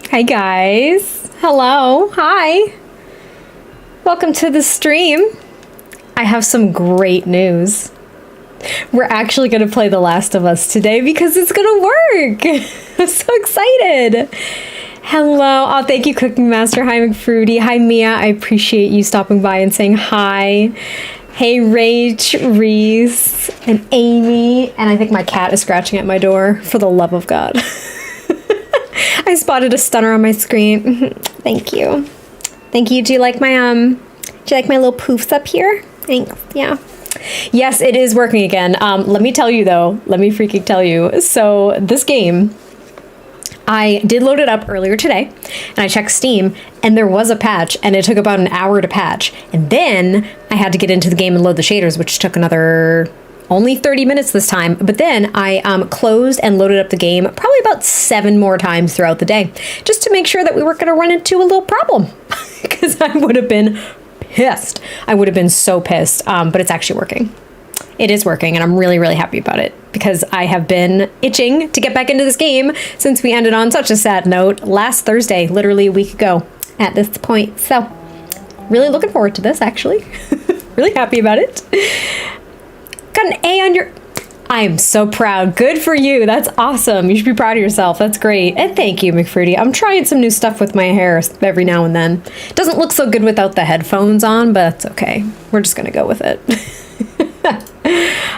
Hi guys, hello, hi, welcome to the stream. I have some great news. We're actually going to play The Last of Us today because it's going to work. I'm so excited. Hello, oh thank you Cooking Master, hi McFruity, hi Mia, I appreciate you stopping by and saying hi. Hey Rach, Reese, and Amy, and I think my cat is scratching at my door, for the love of God. I spotted a stunner on my screen. Thank you. Thank you. Do you like my little poofs up here? Thanks. Yeah. Yes, it is working again. Let me tell you though, let me freaking tell you. So this game, I did load it up earlier today and I checked Steam and there was a patch and it took about an hour to patch. And then I had to get into the game and load the shaders, which took another only 30 minutes this time. But then I closed and loaded up the game probably about 7 more times throughout the day, just to make sure that we weren't going to run into a little problem because I would have been pissed. I would have been so pissed, but it's actually working. It is working and I'm really, really happy about it because I have been itching to get back into this game since we ended on such a sad note last Thursday, literally a week ago at this point. So really looking forward to this actually. Really happy about it. Got an A on your... I am so proud. Good for you. That's awesome. You should be proud of yourself. That's great. And thank you, McFruity. I'm trying some new stuff with my hair every now and then. Doesn't look so good without the headphones on, but it's okay. We're just going to go with it.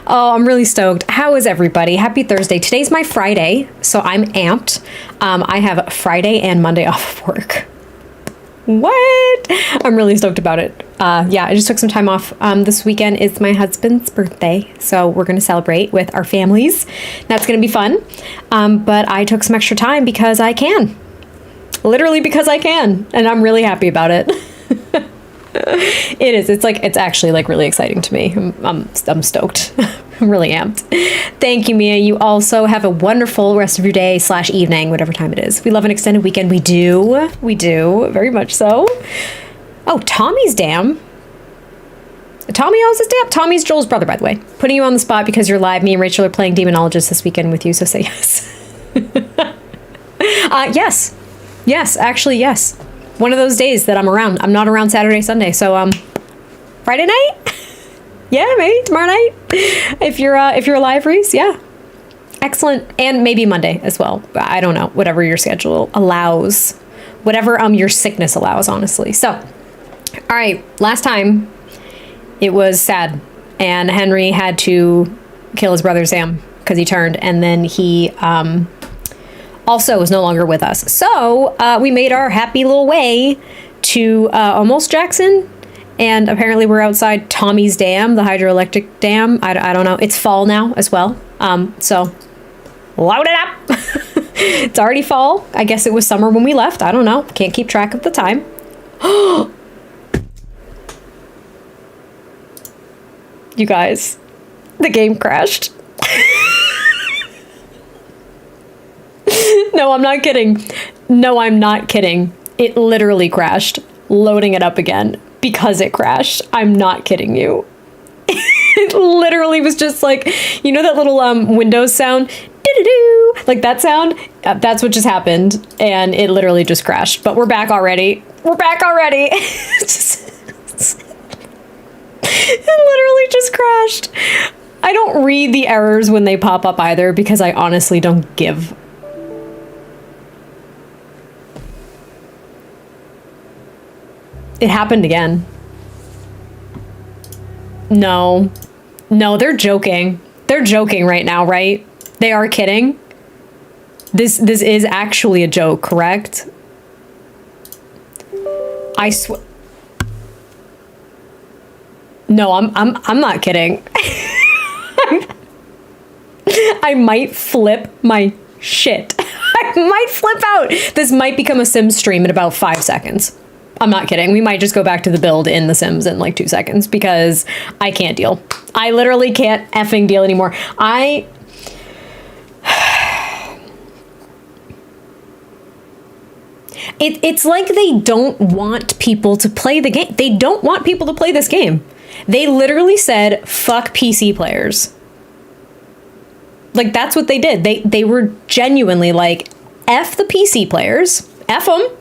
Oh, I'm really stoked. How is everybody? Happy Thursday. Today's my Friday, so I'm amped. I have Friday and Monday off of work. What? I'm really stoked about it. Yeah, I just took some time off. This weekend is my husband's birthday, so we're going to celebrate with our families. That's going to be fun. But I took some extra time because I can. Literally because I can, and I'm really happy about it. It is. It's actually like really exciting to me. I'm stoked. I'm really amped. Thank you, Mia. You also have a wonderful rest of your day / evening, whatever time it is. We love an extended weekend. We do. We do. Very much so. Oh, Tommy's dam. Tommy owns his dam. Tommy's Joel's brother, by the way. Putting you on the spot because you're live. Me and Rachel are playing Demonologist this weekend with you, so say yes. Yes. Yes, actually, yes. One of those days that I'm around. I'm not around Saturday, Sunday, so Friday night? Yeah, maybe tomorrow night. If you're alive, Reese, yeah. Excellent. And maybe Monday as well. I don't know. Whatever your schedule allows. Whatever your sickness allows, honestly. So, all right. Last time, it was sad. And Henry had to kill his brother Sam because he turned. And then he also was no longer with us. So, we made our happy little way to almost Jackson. And apparently we're outside Tommy's dam, the hydroelectric dam. I don't know. It's fall now as well. So load it up. It's already fall. I guess it was summer when we left. I don't know. Can't keep track of the time. You guys, the game crashed. No, I'm not kidding. No, I'm not kidding. It literally crashed. Loading it up again. Because it crashed. I'm not kidding you. It literally was just like, you know that little Windows sound? Doo-doo-doo. Like that sound? That's what just happened. And it literally just crashed. But we're back already. We're back already. It literally just crashed. I don't read the errors when they pop up either because I honestly don't give. It happened again. No, they're joking. They're joking right now, right? They are kidding. This is actually a joke, correct? I swear. No, I'm not kidding. I might flip my shit. I might flip out. This might become a Sims stream in about 5 seconds. I'm not kidding. We might just go back to the build in The Sims in like 2 seconds because I can't deal. I literally can't effing deal anymore. It's like they don't want people to play the game. They don't want people to play this game. They literally said, fuck PC players. Like, that's what they did. They were genuinely like, F the PC players. F them.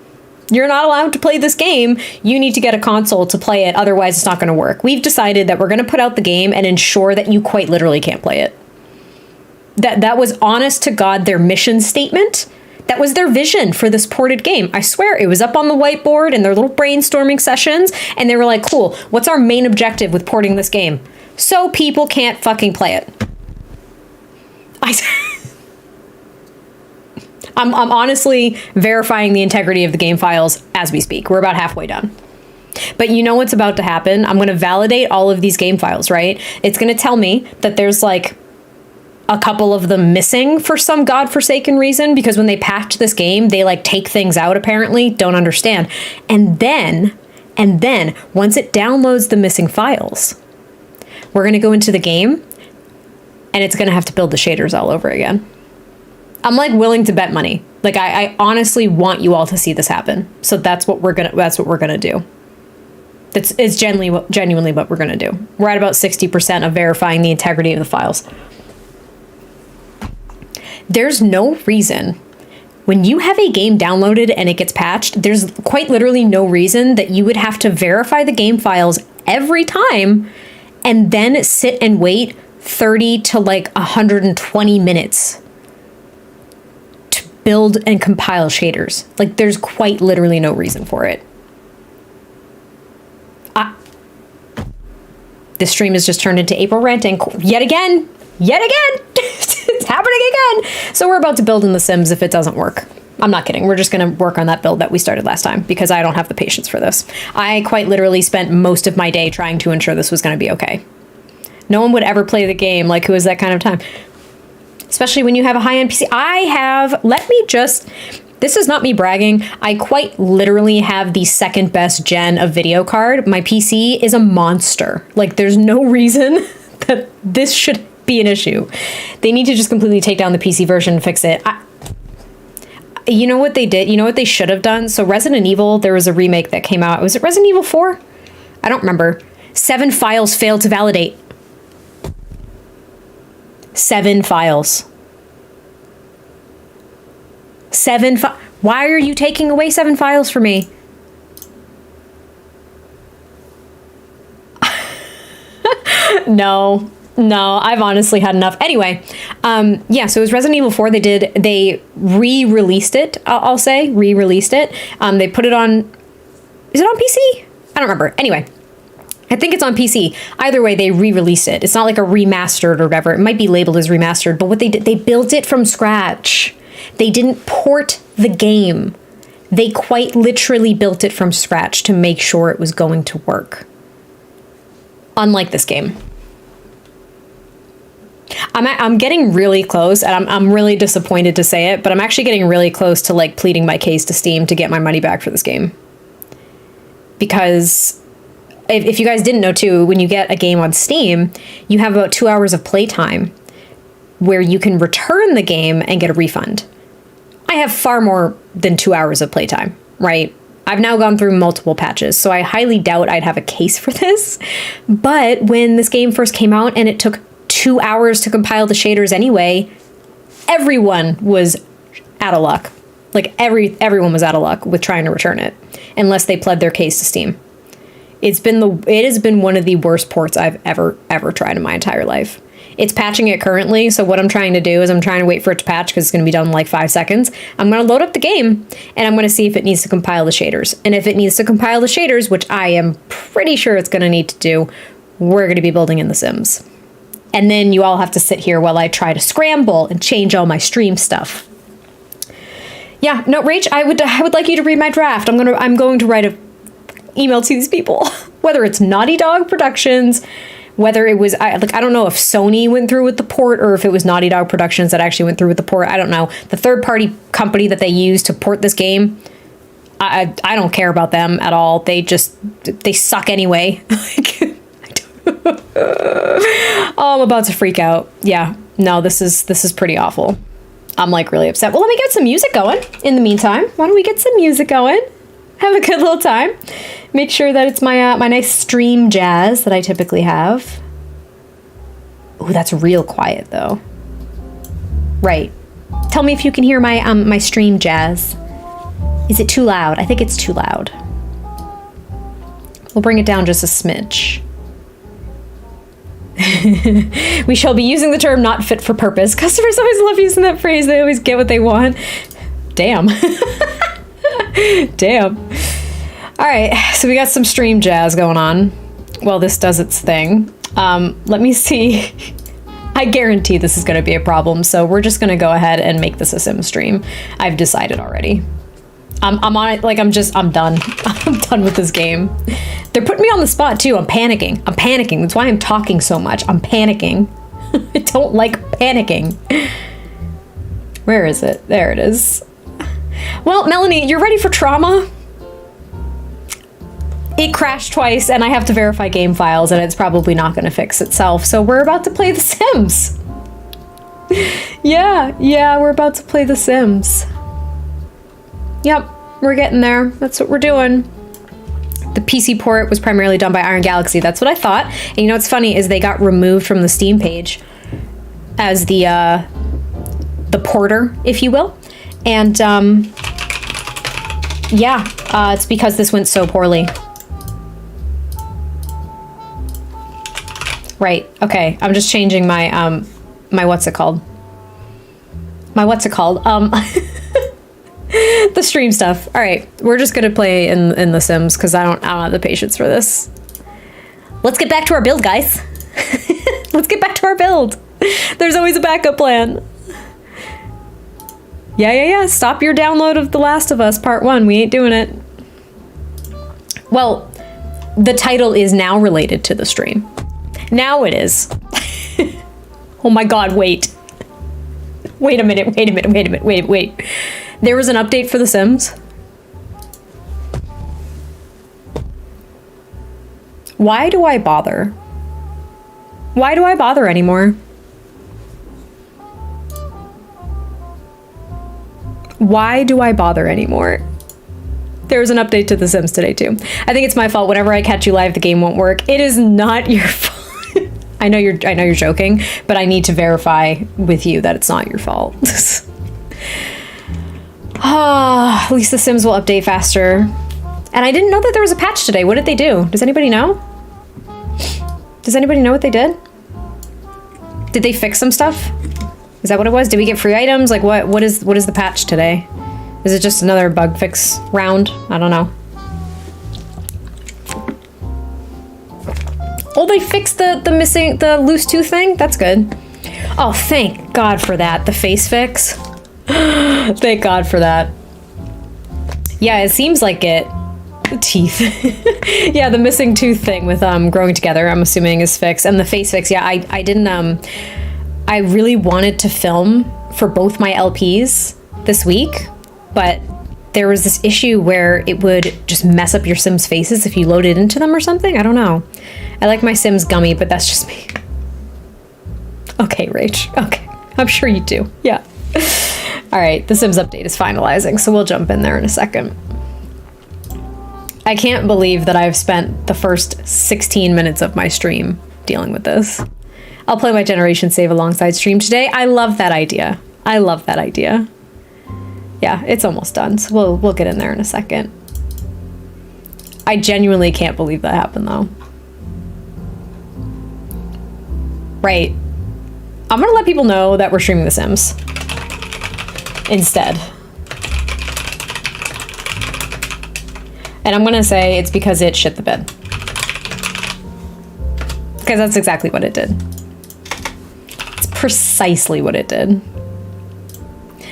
You're not allowed to play this game. You need to get a console to play it. Otherwise, it's not going to work. We've decided that we're going to put out the game and ensure that you quite literally can't play it. That was honest to God their mission statement. That was their vision for this ported game. I swear, it was up on the whiteboard in their little brainstorming sessions. And they were like, cool, what's our main objective with porting this game? So people can't fucking play it. I'm honestly verifying the integrity of the game files as we speak. We're about halfway done. But you know what's about to happen? I'm going to validate all of these game files, right? It's going to tell me that there's like a couple of them missing for some godforsaken reason, because when they patch this game, they like take things out apparently. Don't understand. And then once it downloads the missing files, we're going to go into the game and it's going to have to build the shaders all over again. I'm like willing to bet money. Like I honestly want you all to see this happen. So that's what we're gonna do. It's genuinely what we're gonna do. We're at about 60% of verifying the integrity of the files. There's no reason when you have a game downloaded and it gets patched, there's quite literally no reason that you would have to verify the game files every time and then sit and wait 30 to like 120 minutes to build and compile shaders. Like, there's quite literally no reason for it. This stream has just turned into April ranting yet again. It's happening again. So we're about to build in The Sims if it doesn't work. I'm not kidding. We're just going to work on that build that we started last time because I don't have the patience for this. I quite literally spent most of my day trying to ensure this was going to be okay. No one would ever play the game. Like, who has that kind of time? Especially when you have a high-end PC. This is not me bragging. I quite literally have the second best gen of video card. My PC is a monster. Like, there's no reason that this should be an issue. They need to just completely take down the PC version and fix it. You know what they did? You know what they should have done? So Resident Evil, there was a remake that came out. Was it Resident Evil 4? I don't remember. 7 files failed to validate. 7 files. Why are you taking away 7 files from me? No, I've honestly had enough. Anyway, yeah, so it was Resident Evil 4. They re-released it, I'll say, re-released it. They put it on, is it on PC? I don't remember. Anyway, I think it's on PC. Either way, they re-released it. It's not like a remastered or whatever. It might be labeled as remastered, but what they did, they built it from scratch. They didn't port the game. They quite literally built it from scratch to make sure it was going to work. Unlike this game. I'm getting really close, and I'm really disappointed to say it, but I'm actually getting really close to like pleading my case to Steam to get my money back for this game. Because if you guys didn't know too, when you get a game on Steam, you have about 2 hours of playtime where you can return the game and get a refund. I have far more than 2 hours of playtime, right? I've now gone through multiple patches, so I highly doubt I'd have a case for this. But when this game first came out and it took 2 hours to compile the shaders anyway, everyone was out of luck. Like everyone was out of luck with trying to return it, unless they pled their case to Steam. It has been one of the worst ports I've ever tried in my entire life. It's patching it currently, so what I'm trying to do is I'm trying to wait for it to patch because it's going to be done in like 5 seconds. I'm going to load up the game, and I'm going to see if it needs to compile the shaders. And if it needs to compile the shaders, which I am pretty sure it's going to need to do, we're going to be building in The Sims. And then you all have to sit here while I try to scramble and change all my stream stuff. Yeah, no, Rach, I would like you to read my draft. I'm going to write an email to these people, whether it's Naughty Dog Productions, whether it was, I don't know if Sony went through with the port or if it was Naughty Dog Productions that actually went through with the port. I don't know. The third-party company that they used to port this game, I don't care about them at all. They suck anyway. Oh, I'm about to freak out. Yeah, no, this is pretty awful. I'm like really upset. Well, let me get some music going in the meantime. Why don't we get some music going? Have a good little time. Make sure that it's my my nice stream jazz that I typically have. Ooh, that's real quiet though. Right. Tell me if you can hear my my stream jazz. Is it too loud? I think it's too loud. We'll bring it down just a smidge. We shall be using the term not fit for purpose. Customers always love using that phrase. They always get what they want. Damn. Damn. All right, so we got some stream jazz going on while this does its thing. Let me see. I guarantee this is going to be a problem, so we're just going to go ahead and make this a sim stream. I've decided already. I'm on it, like I'm done. I'm done with this game. They're putting me on the spot too. I'm panicking. That's why I'm talking so much. I'm panicking. I don't like panicking. Where is it? There it is. Well, Melanie, you're ready for trauma? It crashed twice and I have to verify game files and it's probably not going to fix itself. So we're about to play The Sims. Yeah, we're about to play The Sims. Yep, we're getting there. That's what we're doing. The PC port was primarily done by Iron Galaxy. That's what I thought. And you know what's funny is they got removed from the Steam page as the porter, if you will. And yeah, it's because this went so poorly. Right. Okay. I'm just changing my my what's it called? The stream stuff. All right. We're just gonna play in The Sims because I don't have the patience for this. Let's get back to our build, guys. Let's get back to our build. There's always a backup plan. Yeah. Stop your download of The Last of Us Part 1. We ain't doing it. Well, the title is now related to the stream. Now it is. Oh my God, wait. Wait a minute. There was an update for The Sims. Why do I bother? Why do I bother anymore? Why do I bother anymore? There's an update to The Sims today too. I think it's my fault. Whenever I catch you live, the game won't work. It is not your fault. I know you're joking, but I need to verify with you that it's not your fault. At least The Sims will update faster. And I didn't know that there was a patch today. What did they do? Does anybody know? Does anybody know what they did? Did they fix some stuff? Is that what it was? Did we get free items? Like what is the patch today? Is it just another bug fix round? I don't know. Oh, they fixed the loose tooth thing? That's good. Oh, thank God for that. The face fix. Thank God for that. Yeah, it seems like it. Teeth. Yeah, the missing tooth thing with growing together, I'm assuming is fixed. And the face fix, yeah, I didn't I really wanted to film for both my LPs this week, but there was this issue where it would just mess up your Sims faces if you loaded into them or something. I don't know. I like my Sims gummy, but that's just me. Okay, Rach. Okay. I'm sure you do. Yeah. All right, the Sims update is finalizing, so we'll jump in there in a second. I can't believe that I've spent the first 16 minutes of my stream dealing with this. I'll play my generation save alongside stream today. I love that idea. I love that idea. Yeah, it's almost done, so we'll get in there in a second. I genuinely can't believe that happened, though. Right. I'm gonna let people know that we're streaming The Sims instead. And I'm gonna say it's because it shit the bed. Because that's exactly what it did. It's precisely what it did.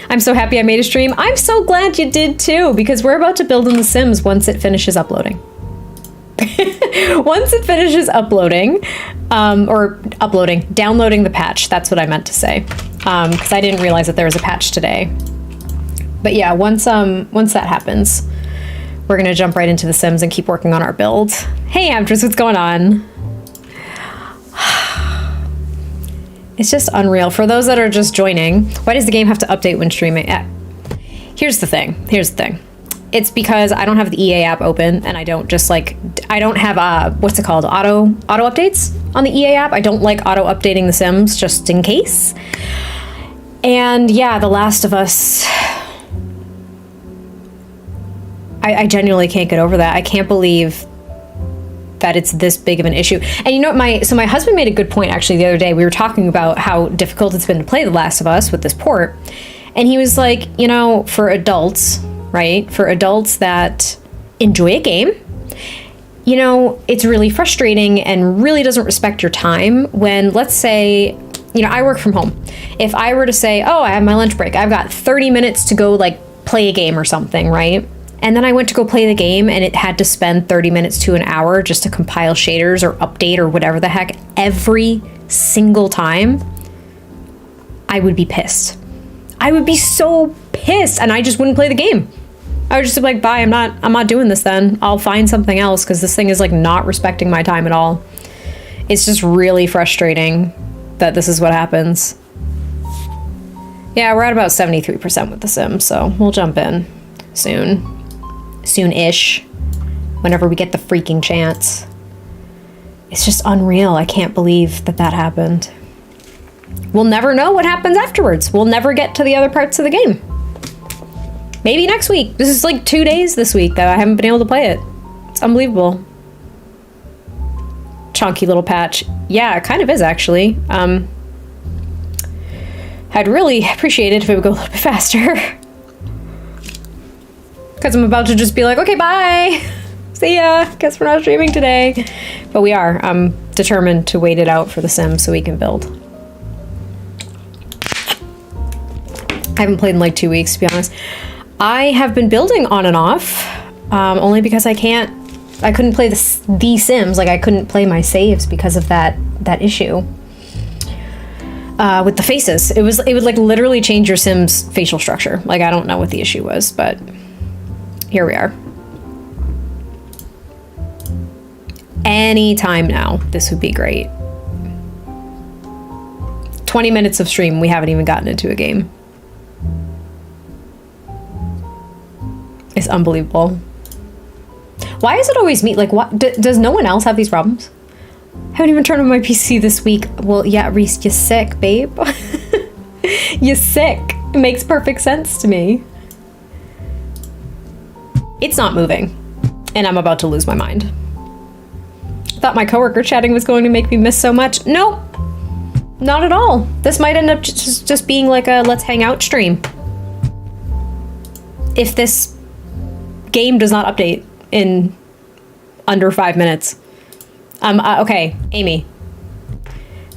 I'm so happy I made a stream. I'm so glad you did too, because we're about to build in The Sims once it finishes uploading. Once it finishes uploading, downloading the patch. That's what I meant to say. Because I didn't realize that there was a patch today. But yeah, once that happens, we're gonna jump right into The Sims and keep working on our build. Hey, Amtress, what's going on? It's just unreal. For those that are just joining, why does the game have to update when streaming? Here's the thing. It's because I don't have the EA app open, and I don't have what's it called? Auto updates on the EA app. I don't like auto updating The Sims just in case. And yeah, The Last of Us, I genuinely can't get over that. I can't believe that it's this big of an issue. And you know, my husband made a good point actually the other day. We were talking about how difficult it's been to play The Last of Us with this port. And he was like, you know, for adults, right? For adults that enjoy a game, you know, it's really frustrating and really doesn't respect your time when, let's say, you know, I work from home. If I were to say, oh, I have my lunch break, I've got 30 minutes to go like play a game or something, right? And then I went to go play the game and it had to spend 30 minutes to an hour just to compile shaders or update or whatever the heck every single time, I would be pissed. I would be so pissed, and I just wouldn't play the game. I would just be like, bye, I'm not doing this then. I'll find something else because this thing is like not respecting my time at all. It's just really frustrating that this is what happens. Yeah, we're at about 73% with The Sims, so we'll jump in soon-ish, whenever we get the freaking chance. It's just unreal. I can't believe that happened. We'll never know what happens afterwards. We'll never get to the other parts of the game. Maybe next week. This is like 2 days this week that I haven't been able to play it. It's unbelievable. chunky little patch. Yeah, it kind of is, actually. I'd really appreciate it if it would go a little bit faster. Because I'm about to just be like, okay, bye. See ya. Guess we're not streaming today. But we are. I'm determined to wait it out for The Sims so we can build. I haven't played in like 2 weeks, to be honest. I have been building on and off, only because I couldn't play the Sims. Like, I couldn't play my saves because of that issue. With the faces. It would like literally change your Sim's facial structure. Like, I don't know what the issue was, but here we are. Anytime now, this would be great. 20 minutes of stream, we haven't even gotten into a game. It's unbelievable. Why is it always me? Like, what? Does no one else have these problems? I haven't even turned on my PC this week. Well, yeah, Reese, you're sick, babe. You're sick. It makes perfect sense to me. It's not moving, and I'm about to lose my mind. Thought my coworker chatting was going to make me miss so much. Nope, not at all. This might end up just being like a let's hang out stream. If this game does not update in under 5 minutes. Okay, Amy.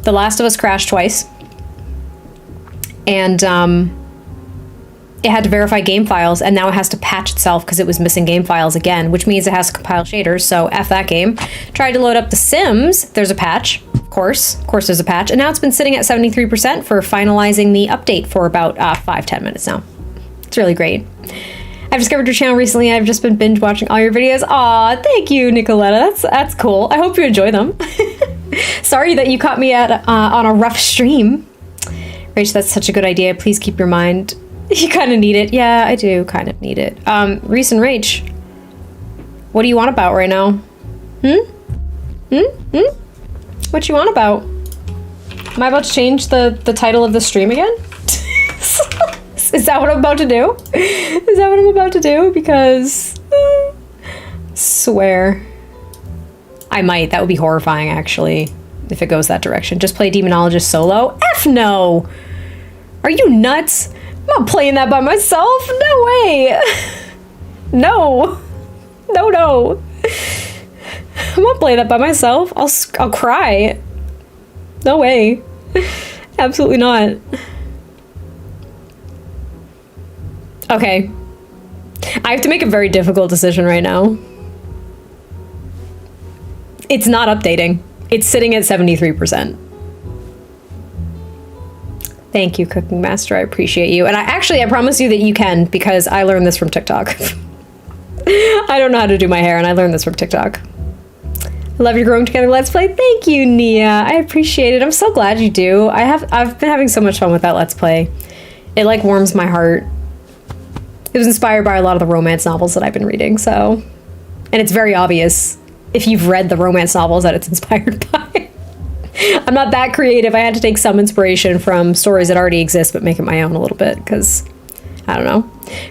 The Last of Us crashed twice. And it had to verify game files, and now it has to patch itself because it was missing game files again, which means it has to compile shaders, so F that game. Tried to load up The Sims. There's a patch. Of course there's a patch. And now it's been sitting at 73% for finalizing the update for about 5-10 minutes now. It's really great. I've discovered your channel recently. I've just been binge watching all your videos. Aw, thank you, Nicoletta. That's cool. I hope you enjoy them. Sorry that you caught me at on a rough stream. Rach, that's such a good idea. Please keep your mind. You kind of need it. Yeah, I do kind of need it. Reese and Rach, what do you want about right now? What you want about? Am I about to change the title of the stream again? Is that what I'm about to do? Is that what I'm about to do? Because, swear. I might. That would be horrifying, actually, if it goes that direction. Just play Demonologist solo? F no! Are you nuts? I'm not playing that by myself. No way. No. No. I'm not playing that by myself. I'll cry. No way. Absolutely not. Okay. I have to make a very difficult decision right now. It's not updating. It's sitting at 73%. Thank you, Cooking Master. I appreciate you. And I promise you that you can, because I learned this from TikTok. I don't know how to do my hair, and I learned this from TikTok. I love your Growing Together Let's Play. Thank you, Nia. I appreciate it. I'm so glad you do. I've been having so much fun with that Let's Play. It like warms my heart. It was inspired by a lot of the romance novels that I've been reading, so... And it's very obvious, if you've read the romance novels, that it's inspired by. I'm not that creative. I had to take some inspiration from stories that already exist, but make it my own a little bit, because... I don't know.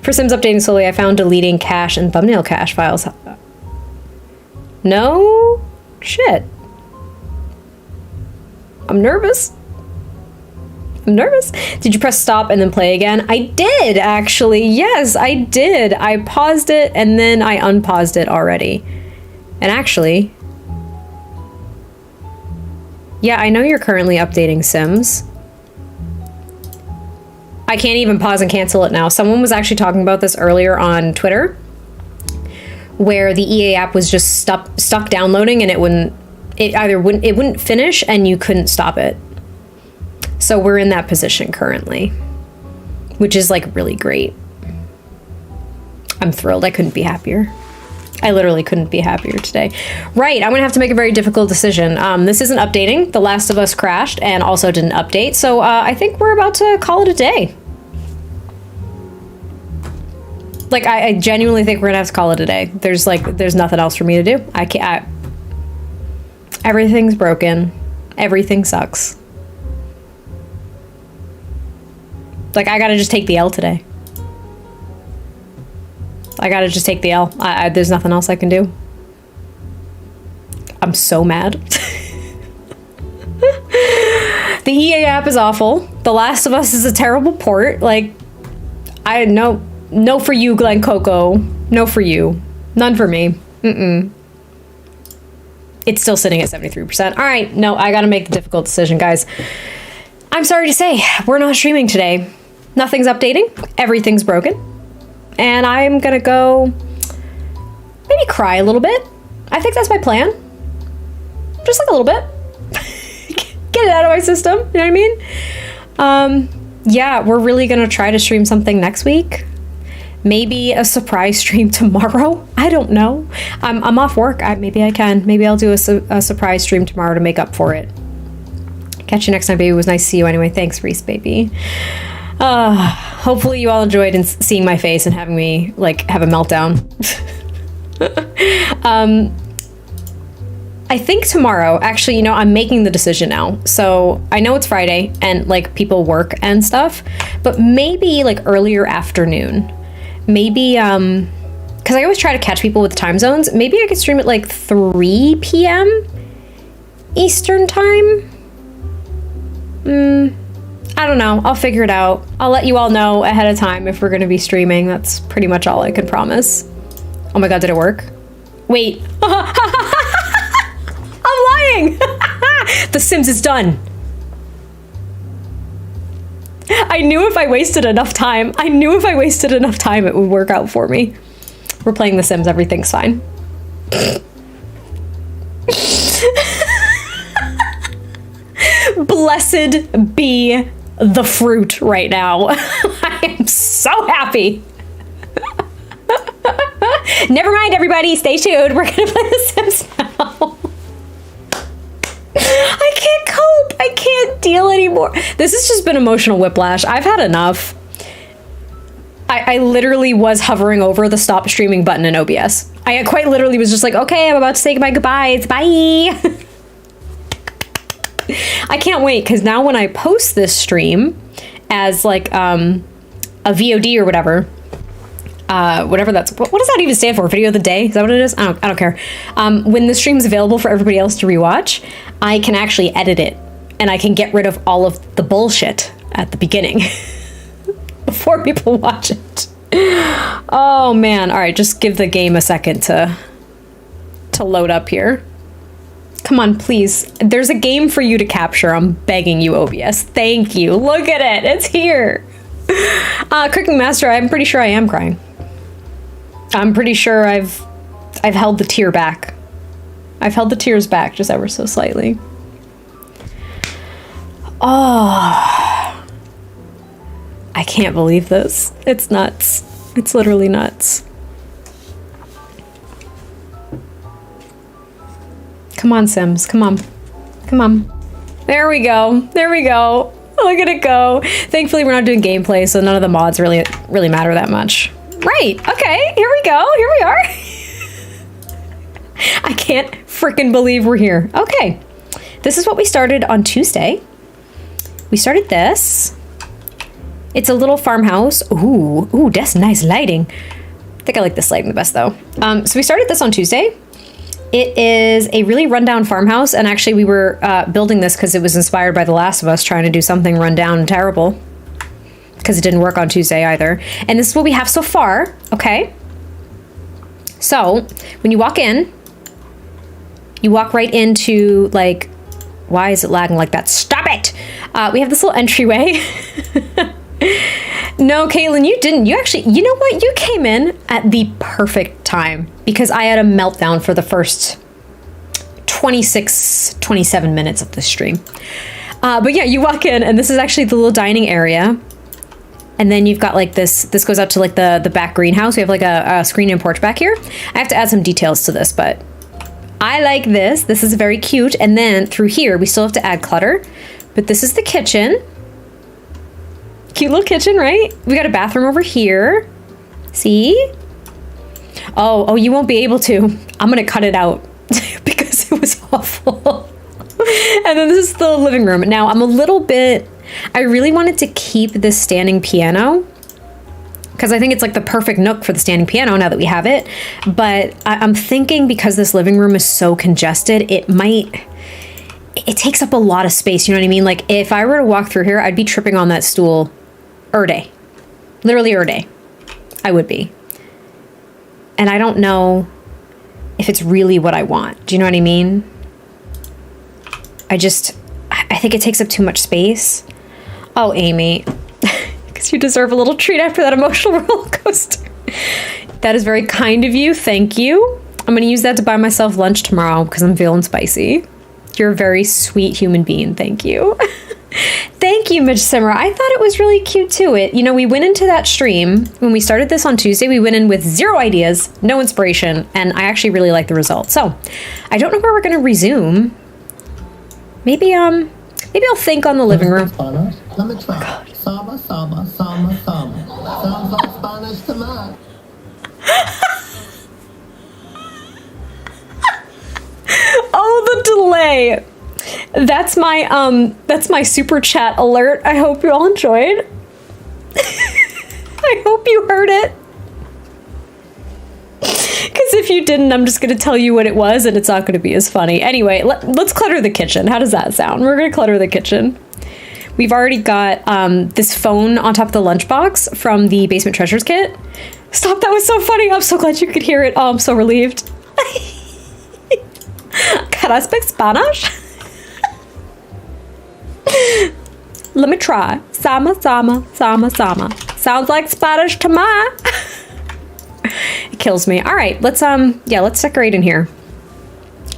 For Sims updating slowly, I found deleting cache and thumbnail cache files. No shit. I'm nervous. Did you press stop and then play again? I did, actually. Yes, I did. I paused it and then I unpaused it already. And actually... Yeah, I know you're currently updating Sims. I can't even pause and cancel it now. Someone was actually talking about this earlier on Twitter, where the EA app was just stuck downloading, and it wouldn't finish and you couldn't stop it. So we're in that position currently, which is like really great. I'm thrilled. I couldn't be happier. I literally couldn't be happier today. Right, I'm gonna have to make a very difficult decision. This isn't updating. The Last of Us crashed and also didn't update, so I think we're about to call it a day. Like, I genuinely think we're gonna have to call it a day. There's nothing else for me to do. I can't. Everything's broken. Everything sucks. Like, I gotta just take the L today. I gotta just take the L. There's nothing else I can do. I'm so mad. The EA app is awful. The Last of Us is a terrible port. Like, no for you, Glen Coco. No for you. None for me. It's still sitting at 73%. All right, no, I gotta make the difficult decision, guys. I'm sorry to say, we're not streaming today. Nothing's updating. Everything's broken. And I'm gonna go maybe cry a little bit. I think that's my plan. Just like a little bit. Get it out of my system, you know what I mean? Yeah, we're really gonna try to stream something next week. Maybe a surprise stream tomorrow. I don't know. I'm off work. Maybe I can. Maybe I'll do a surprise stream tomorrow to make up for it. Catch you next time, baby. It was nice to see you anyway. Thanks, Reese, baby. Hopefully you all enjoyed seeing my face and having me like have a meltdown. I think tomorrow, actually, you know, I'm making the decision now. So I know it's Friday and like people work and stuff, but maybe like earlier afternoon. Maybe, because I always try to catch people with time zones. Maybe I could stream at like 3 p.m. Eastern time. I don't know. I'll figure it out. I'll let you all know ahead of time if we're going to be streaming. That's pretty much all I can promise. Oh my God, did it work? Wait. I'm lying. The Sims is done. I knew if I wasted enough time, it would work out for me. We're playing The Sims, everything's fine. Blessed be the fruit right now. I am so happy. Never mind, everybody, stay tuned. We're gonna play The Sims now. I can't cope. I can't deal anymore. This has just been emotional whiplash. I've had enough. I literally was hovering over the stop streaming button in OBS. I quite literally was just like, okay, I'm about to say my goodbyes. Bye. I can't wait, because now when I post this stream as like a VOD or whatever that's, what does that even stand for? Video of the day? Is that what it is? I don't care. When the stream is available for everybody else to rewatch, I can actually edit it and I can get rid of all of the bullshit at the beginning before people watch it. Oh man. All right. Just give the game a second to load up here. Come on, please. There's a game for you to capture. I'm begging you, OBS. Thank you. Look at it. It's here. Cooking Master, I'm pretty sure I am crying. I'm pretty sure I've held the tear back. I've held the tears back just ever so slightly. Oh, I can't believe this. It's nuts. It's literally nuts. Come on, Sims. Come on. Come on. There we go. There we go. Look at it go. Thankfully, we're not doing gameplay, so none of the mods really matter that much. Right. Okay. Here we go. Here we are. I can't freaking believe we're here. Okay. This is what we started on Tuesday. We started this. It's a little farmhouse. Ooh, that's nice lighting. I think I like this lighting the best, though. So we started this on Tuesday. It is a really rundown farmhouse, and actually we were building this because it was inspired by The Last of Us, trying to do something rundown and terrible, because it didn't work on Tuesday either. And this is what we have so far, okay? So, when you walk in, you walk right into, like, why is it lagging like that? Stop it! We have this little entryway. No, Caitlin, you didn't. You actually, you know what? You came in at the perfect time, because I had a meltdown for the first 27 minutes of the stream. But yeah, you walk in, and this is actually the little dining area. And then you've got like this goes out to like the back greenhouse. We have like a screen and porch back here. I have to add some details to this, but I like this. This is very cute. And then through here, we still have to add clutter, but this is the kitchen. Cute little kitchen, right? We got a bathroom over here. See? Oh, you won't be able to. I'm gonna cut it out because it was awful. And then this is the living room. Now I'm a little bit, I really wanted to keep this standing piano because I think it's like the perfect nook for the standing piano now that we have it. But I'm thinking because this living room is so congested, it might it takes up a lot of space, you know what I mean? Like, if I were to walk through here, I'd be tripping on that stool day. Literally day. I would be. And I don't know if it's really what I want. Do you know what I mean? I think it takes up too much space. Oh, Amy, because you deserve a little treat after that emotional roller coaster. That is very kind of you. Thank you. I'm going to use that to buy myself lunch tomorrow because I'm feeling spicy. You're a very sweet human being. Thank you. Thank you, MissSimReno. I thought it was really cute too. We went into that stream when we started this on Tuesday. We went in with 0 ideas, no inspiration, and I actually really like the results. So I don't know where we're going to resume. Maybe I'll think on the living room. Let me try. Sama, sama, sama, sama. Sounds like Spanish to me. Oh, the delay. That's my super chat alert. I hope you all enjoyed. I hope you heard it. Because if you didn't, I'm just going to tell you what it was, and it's not going to be as funny. Anyway, let's clutter the kitchen. How does that sound? We're going to clutter the kitchen. We've already got this phone on top of the lunchbox from the Basement Treasures kit. Stop, that was so funny. I'm so glad you could hear it. Oh, I'm so relieved. Can I speak Spanish? Let me try. Sama, sama, sama, sama. Sounds like Spanish to me. It kills me. All right, let's decorate in here.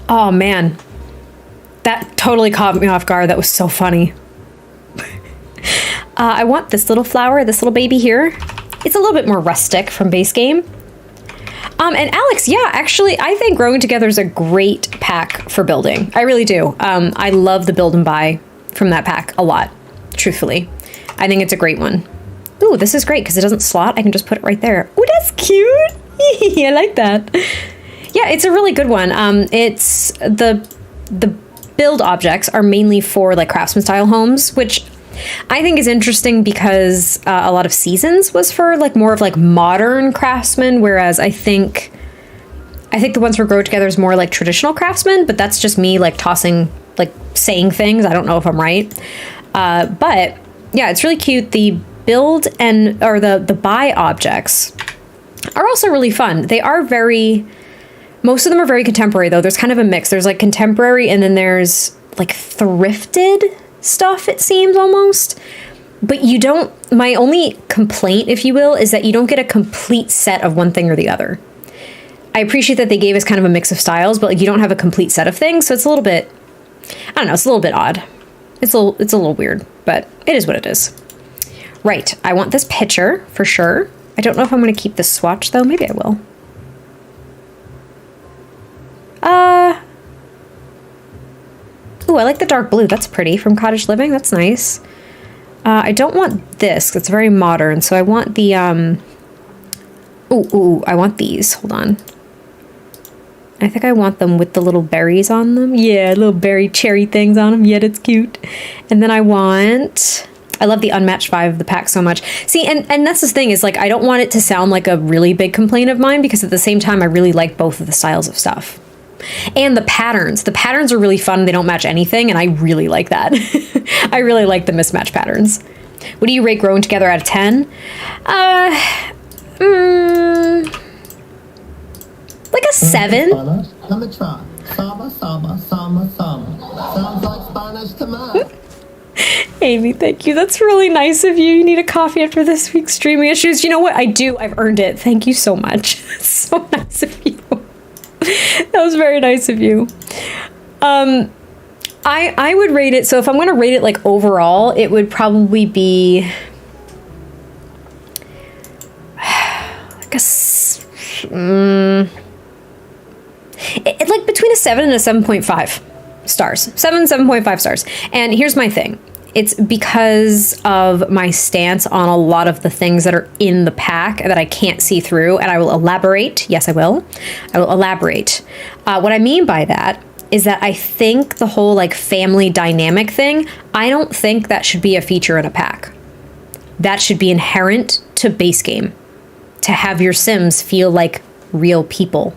Oh man, that totally caught me off guard. That was so funny. I want this little flower, this little baby here. It's a little bit more rustic from base game. And Alex, yeah, actually, I think Growing Together is a great pack for building. I really do. I love the build and buy from that pack a lot, truthfully. I think it's a great one. Ooh, this is great because it doesn't slot. I can just put it right there. Ooh, that's cute. I like that. Yeah, it's a really good one. It's the build objects are mainly for like craftsman style homes, which I think is interesting because a lot of Seasons was for like more of like modern craftsmen, whereas I think the ones for Grow Together is more like traditional craftsmen, but that's just me like saying things. I don't know if I'm right. But yeah, it's really cute. The build or the buy objects are also really fun. Most of them are very contemporary though. There's kind of a mix. There's like contemporary and then there's like thrifted stuff, it seems almost. But my only complaint, if you will, is that you don't get a complete set of one thing or the other. I appreciate that they gave us kind of a mix of styles, but like you don't have a complete set of things. So it's a little bit, I don't know, it's a little bit odd. It's a little weird, but it is what it is. Right, I want this picture for sure. I don't know if I'm going to keep this swatch though. Maybe I will. Ooh, I like the dark blue. That's pretty from Cottage Living. That's nice. I don't want this. It's very modern. So I want the, ooh, I want these. Hold on. I think I want them with the little berries on them. Yeah, little berry cherry things on them. Yeah, that's cute. And then I love the unmatched 5 of the pack so much. See, and that's the thing is like, I don't want it to sound like a really big complaint of mine because at the same time, I really like both of the styles of stuff. And the patterns are really fun. They don't match anything. And I really like that. I really like the mismatch patterns. What do you rate Growing Together out of 10? Like a 7. Let me try. Sama, sama, sama, sama. Sounds like Spanish to me. Amy, thank you. That's really nice of you. You need a coffee after this week's streaming issues. You know what? I do. I've earned it. Thank you so much. So nice of you. That was very nice of you. I would rate it. So if I'm going to rate it like overall, it would probably be like like between a 7 and a 7.5 stars. 7.5 stars. And here's my thing. It's because of my stance on a lot of the things that are in the pack that I can't see through, and I will elaborate. Yes, I will. I will elaborate. What I mean by that is that I think the whole like family dynamic thing, I don't think that should be a feature in a pack. That should be inherent to base game, to have your Sims feel like real people.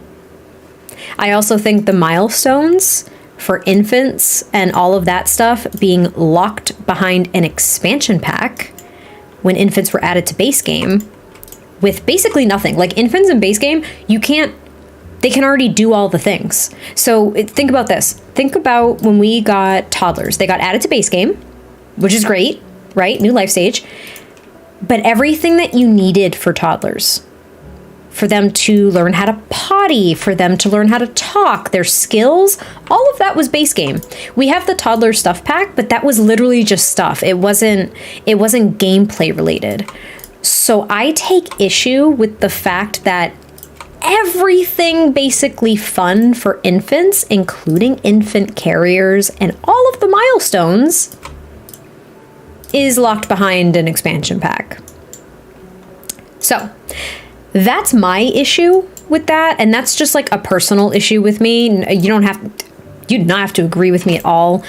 I also think the milestones for infants and all of that stuff being locked behind an expansion pack when infants were added to base game with basically nothing. Like infants in base game, they can already do all the things. So think about this. Think about when we got toddlers. They got added to base game, which is great, right? New life stage. But everything that you needed for toddlers, for them to learn how to potty, for them to learn how to talk, their skills, all of that was base game. We have the toddler stuff pack, but that was literally just stuff. It wasn't gameplay related. So I take issue with the fact that everything basically fun for infants, including infant carriers and all of the milestones, is locked behind an expansion pack. So that's my issue with that, and that's just like a personal issue with me. You do not have to agree with me at all.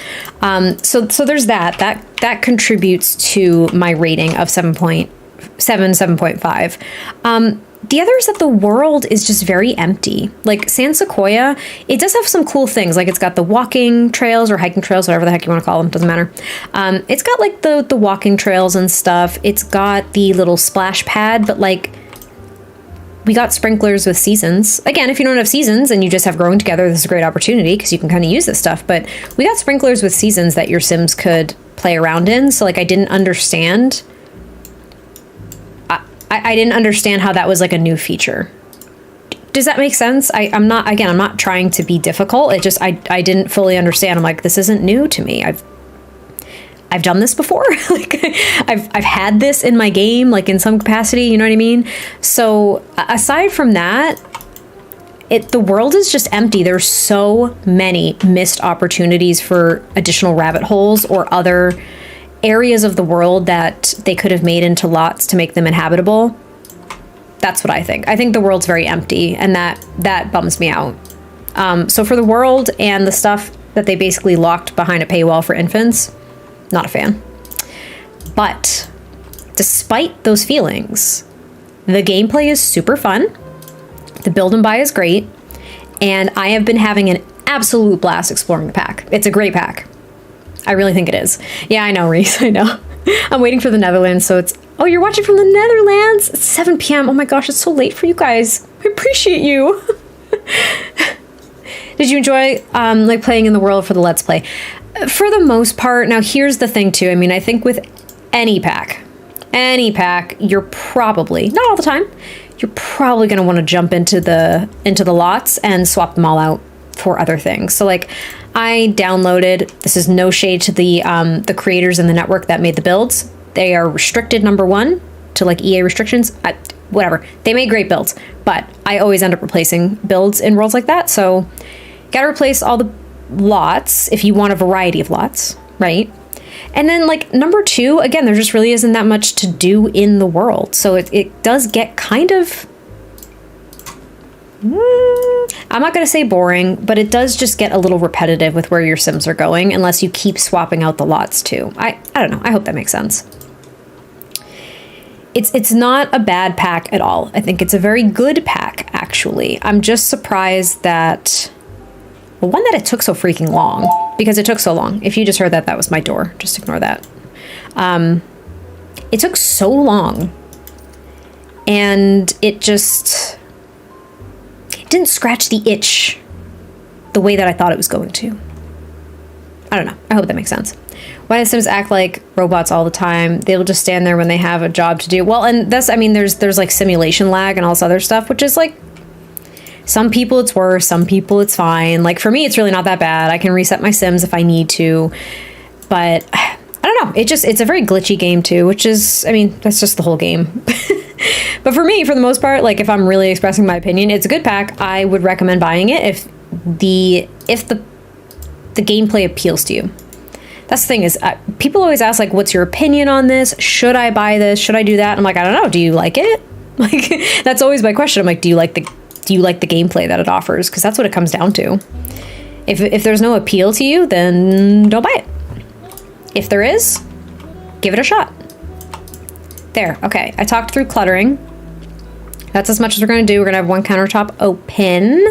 So there's that contributes to my rating of 7.5. The other is that the world is just very empty. Like San Sequoia, it does have some cool things. Like it's got the walking trails or hiking trails, whatever the heck you want to call them, doesn't matter. It's got like the walking trails and stuff. It's got the little splash pad, but like we got sprinklers with seasons. Again, if you don't have seasons and you just have growing together, this is a great opportunity because you can kind of use this stuff. But we got sprinklers with seasons that your Sims could play around in. So like I didn't understand. I didn't understand how that was like a new feature. Does that make sense? I'm not trying to be difficult. It just, I didn't fully understand. I'm like, this isn't new to me. I've done this before. Like I've had this in my game, like in some capacity, you know what I mean? So aside from that, the world is just empty. There's so many missed opportunities for additional rabbit holes or other areas of the world that they could have made into lots to make them inhabitable. That's what I think. I think the world's very empty, and that bums me out. So for the world and the stuff that they basically locked behind a paywall for infants, not a fan. But despite those feelings, the gameplay is super fun. The build and buy is great, and I have been having an absolute blast exploring the pack. It's a great pack. I really think it is. Yeah, I know, Reese. I know. I'm waiting for the Netherlands, so it's... Oh, you're watching from the Netherlands? It's 7 p.m. Oh my gosh, it's so late for you guys. I appreciate you. Did you enjoy like playing in the world for the Let's Play? For the most part. Now, here's the thing, too. I mean, I think with any pack, you're probably... Not all the time. You're probably going to want to jump into the lots and swap them all out for other things. So, like... I downloaded, this is no shade to the creators in the network that made the builds. They are restricted, number one, to like EA restrictions. Whatever. They made great builds, but I always end up replacing builds in worlds like that. So gotta replace all the lots if you want a variety of lots, right? And then like number two, again, there just really isn't that much to do in the world. So it does get kind of... I'm not going to say boring, but it does just get a little repetitive with where your Sims are going unless you keep swapping out the lots too. I don't know. I hope that makes sense. It's not a bad pack at all. I think it's a very good pack, actually. I'm just surprised that... Well, one, that it took so freaking long. Because it took so long. If you just heard that, that was my door. Just ignore that. It took so long. And it just... didn't scratch the itch the way that I thought it was going to. I don't know. I hope that makes sense. Why do Sims act like robots all the time? They'll just stand there when they have a job to do. Well, and that's, I mean, there's like simulation lag and all this other stuff, which is like, some people it's worse, some people it's fine. Like for me, it's really not that bad. I can reset my Sims if I need to, but I don't know. It's a very glitchy game too, which is, I mean, that's just the whole game. But for me, for the most part, like if I'm really expressing my opinion, it's a good pack. I would recommend buying it if the gameplay appeals to you. That's the thing is, people always ask like, what's your opinion on this? Should I buy this? Should I do that? I'm like, I don't know. Do you like it? Like, that's always my question. I'm like, do you like the gameplay that it offers? Because that's what it comes down to. If there's no appeal to you, then don't buy it. If there is, give it a shot. There, okay. I talked through cluttering. That's as much as we're going to do. We're going to have one countertop open.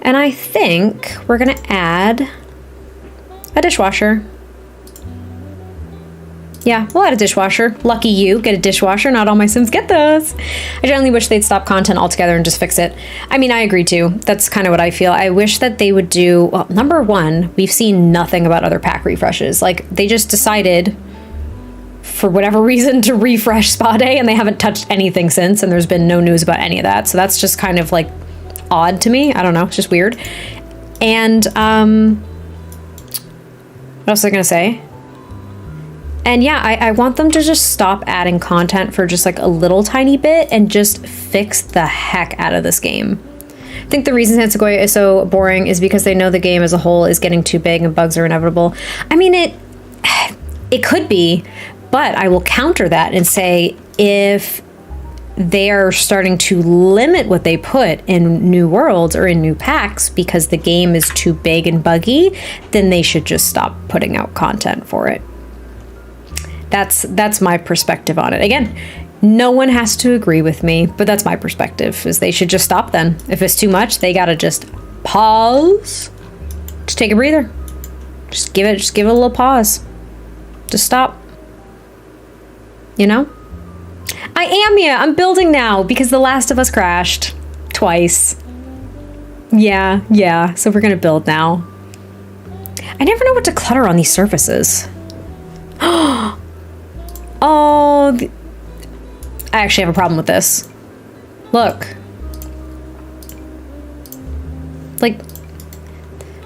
And I think we're gonna add a dishwasher. Yeah, we'll add a dishwasher. Lucky you, get a dishwasher. Not all my Sims get those. I generally wish they'd stop content altogether and just fix it. I mean, I agree too. That's kind of what I feel. I wish that they would do, well, number one, we've seen nothing about other pack refreshes. Like, they just decided, for whatever reason, to refresh Spa Day, and they haven't touched anything since, and there's been no news about any of that. So that's just kind of, like, odd to me. I don't know. It's just weird. And, what else was I gonna say? And yeah, I want them to just stop adding content for just like a little tiny bit and just fix the heck out of this game. I think the reason San Sequoia is so boring is because they know the game as a whole is getting too big and bugs are inevitable. I mean, it could be, but I will counter that and say if they are starting to limit what they put in new worlds or in new packs because the game is too big and buggy, then they should just stop putting out content for it. That's my perspective on it. Again, no one has to agree with me, but that's my perspective, is they should just stop then. If it's too much, they gotta just pause. Just take a breather. Just give it a little pause. Just stop. You know? I am, yeah. I'm building now because The Last of Us crashed twice. Yeah. So we're gonna build now. I never know what to clutter on these surfaces. Oh, I actually have a problem with this. Look. Like,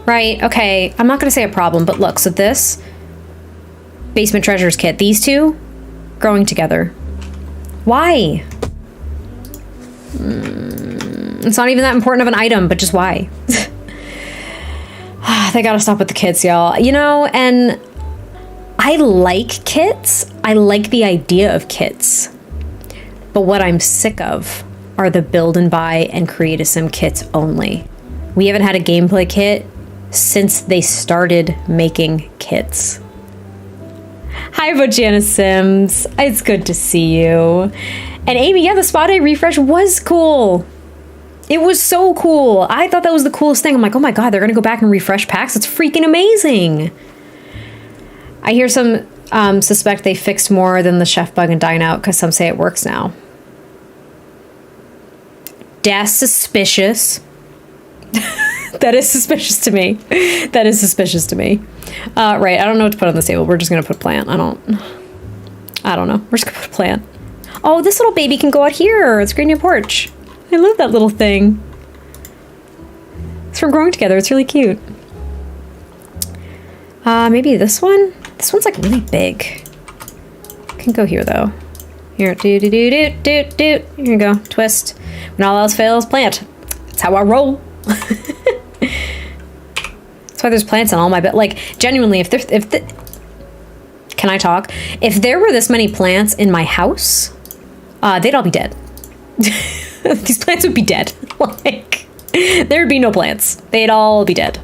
right, okay, I'm not gonna say a problem, but look, so this Basement Treasures kit, these two growing together. Why? It's not even that important of an item, but just why? They gotta stop with the kits, y'all. You know, and I like kits. I like the idea of kits. But what I'm sick of are the build and buy and create a sim kits only. We haven't had a gameplay kit since they started making kits. Hi, Bojana Sims. It's good to see you. And Amy, yeah, the Spa Day refresh was cool. It was so cool. I thought that was the coolest thing. I'm like, oh my God, they're gonna go back and refresh packs. It's freaking amazing. I hear some suspect they fixed more than the chef bug and dine out because some say it works now. That's suspicious. That is suspicious to me. That is suspicious to me. Right, I don't know what to put on this table. We're just gonna put plant. I don't know. We're just gonna put a plant. Oh, this little baby can go out here. It's green your porch. I love that little thing. It's from Growing Together. It's really cute. Maybe this one? This one's like really big. Can go here though. Here, do. Here you go, twist. When all else fails, plant. That's how I roll. That's why there's plants on all my bed. Like, genuinely, can I talk? If there were this many plants in my house, they'd all be dead. These plants would be dead. Like, there'd be no plants. They'd all be dead.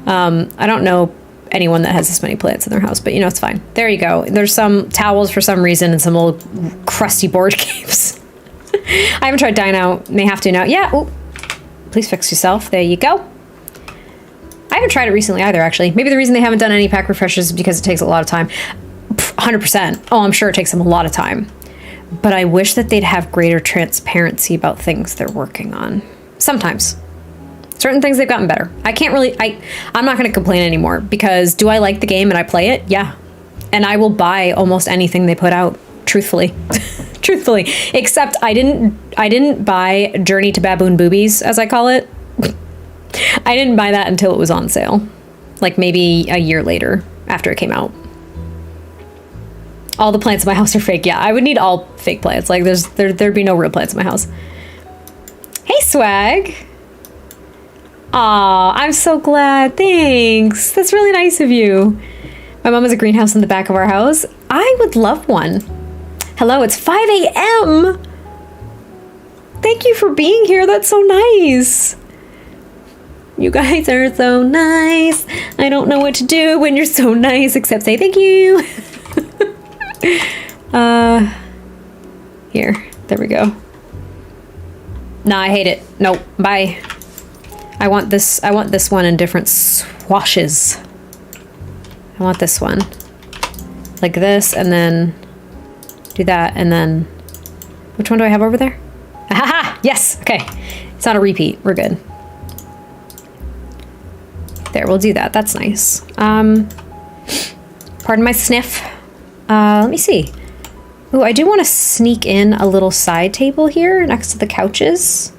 I don't know anyone that has this many plants in their house, but you know, it's fine. There you go. There's some towels for some reason and some old crusty board games. I haven't tried dine out. May have to now. Yeah. Ooh. Please fix yourself. There you go. I haven't tried it recently either, actually. Maybe the reason they haven't done any pack refreshes is because it takes a lot of time. 100%. Oh, I'm sure it takes them a lot of time. But I wish that they'd have greater transparency about things they're working on. Sometimes. Certain things they've gotten better. I can't really, I'm not going to complain anymore because do I like the game and I play it? Yeah. And I will buy almost anything they put out, truthfully. Truthfully. Except I didn't buy Journey to Baboon Boobies, as I call it. I didn't buy that until it was on sale. Like maybe a year later after it came out. All the plants in my house are fake. Yeah, I would need all fake plants. Like there'd be no real plants in my house. Hey, Swag. Aw, I'm so glad. Thanks. That's really nice of you. My mom has a greenhouse in the back of our house. I would love one. Hello, it's 5 a.m. Thank you for being here. That's so nice. You guys are so nice. I don't know what to do when you're so nice except say thank you. Here. There we go. Nah, I hate it. Nope. Bye. I want this one in different swashes. I want this one. Like this, and then do that, and then... Which one do I have over there? Ahaha! Yes! Okay. It's not a repeat. We're good. There, we'll do that. That's nice. Pardon my sniff. Let me see. Ooh, I do want to sneak in a little side table here next to the couches.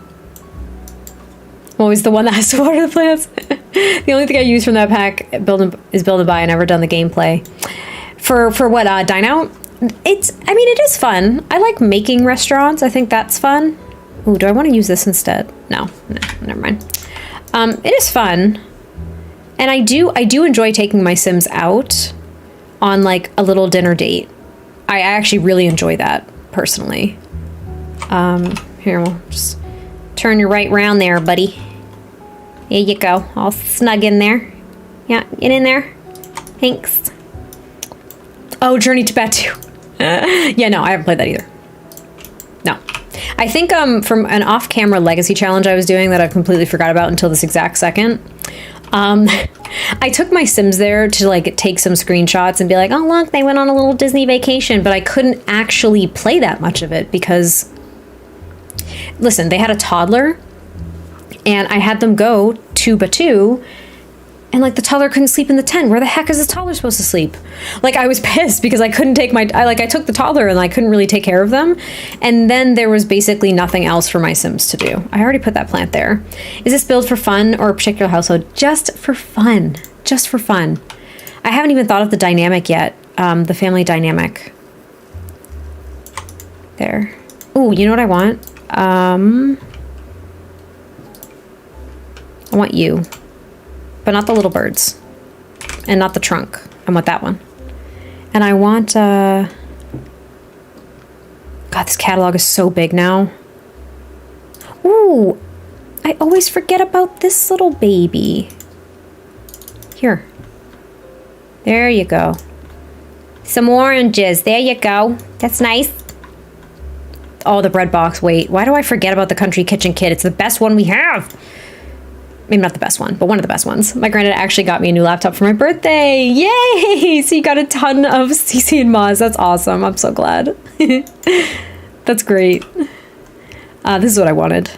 I'm always the one that has to water the plants. The only thing I use from that pack is Build and Buy. I never done the gameplay. For what, Dine Out? I mean, it is fun. I like making restaurants. I think that's fun. Ooh, do I want to use this instead? No, never mind. It is fun. And I do enjoy taking my Sims out on like a little dinner date. I actually really enjoy that personally. Here, we'll just turn you right round there, buddy. There you go. All snug in there. Yeah, get in there. Thanks. Oh, Journey to Batu. Yeah, no, I haven't played that either. No. I think from an off-camera legacy challenge I was doing that I completely forgot about until this exact second. I took my Sims there to like take some screenshots and be like, oh look, they went on a little Disney vacation, but I couldn't actually play that much of it because, listen, they had a toddler and I had them go to Batu and like the toddler couldn't sleep in the tent. Where the heck is this toddler supposed to sleep? Like I was pissed because I couldn't take I took the toddler and I couldn't really take care of them. And then there was basically nothing else for my Sims to do. I already put that plant there. Is this build for fun or a particular household? Just for fun. Just for fun. I haven't even thought of the dynamic yet. The family dynamic. There. Ooh, you know what I want? I want you. But not the little birds. And not the trunk. I want that one. And I want, God, this catalog is so big now. Ooh, I always forget about this little baby. Here. There you go. Some oranges. There you go. That's nice. Oh, the bread box. Wait, why do I forget about the Country Kitchen Kit? It's the best one we have. Maybe not the best one, but one of the best ones. My granddad actually got me a new laptop for my birthday. Yay! So you got a ton of CC and Moz. That's awesome. I'm so glad. That's great. This is what I wanted.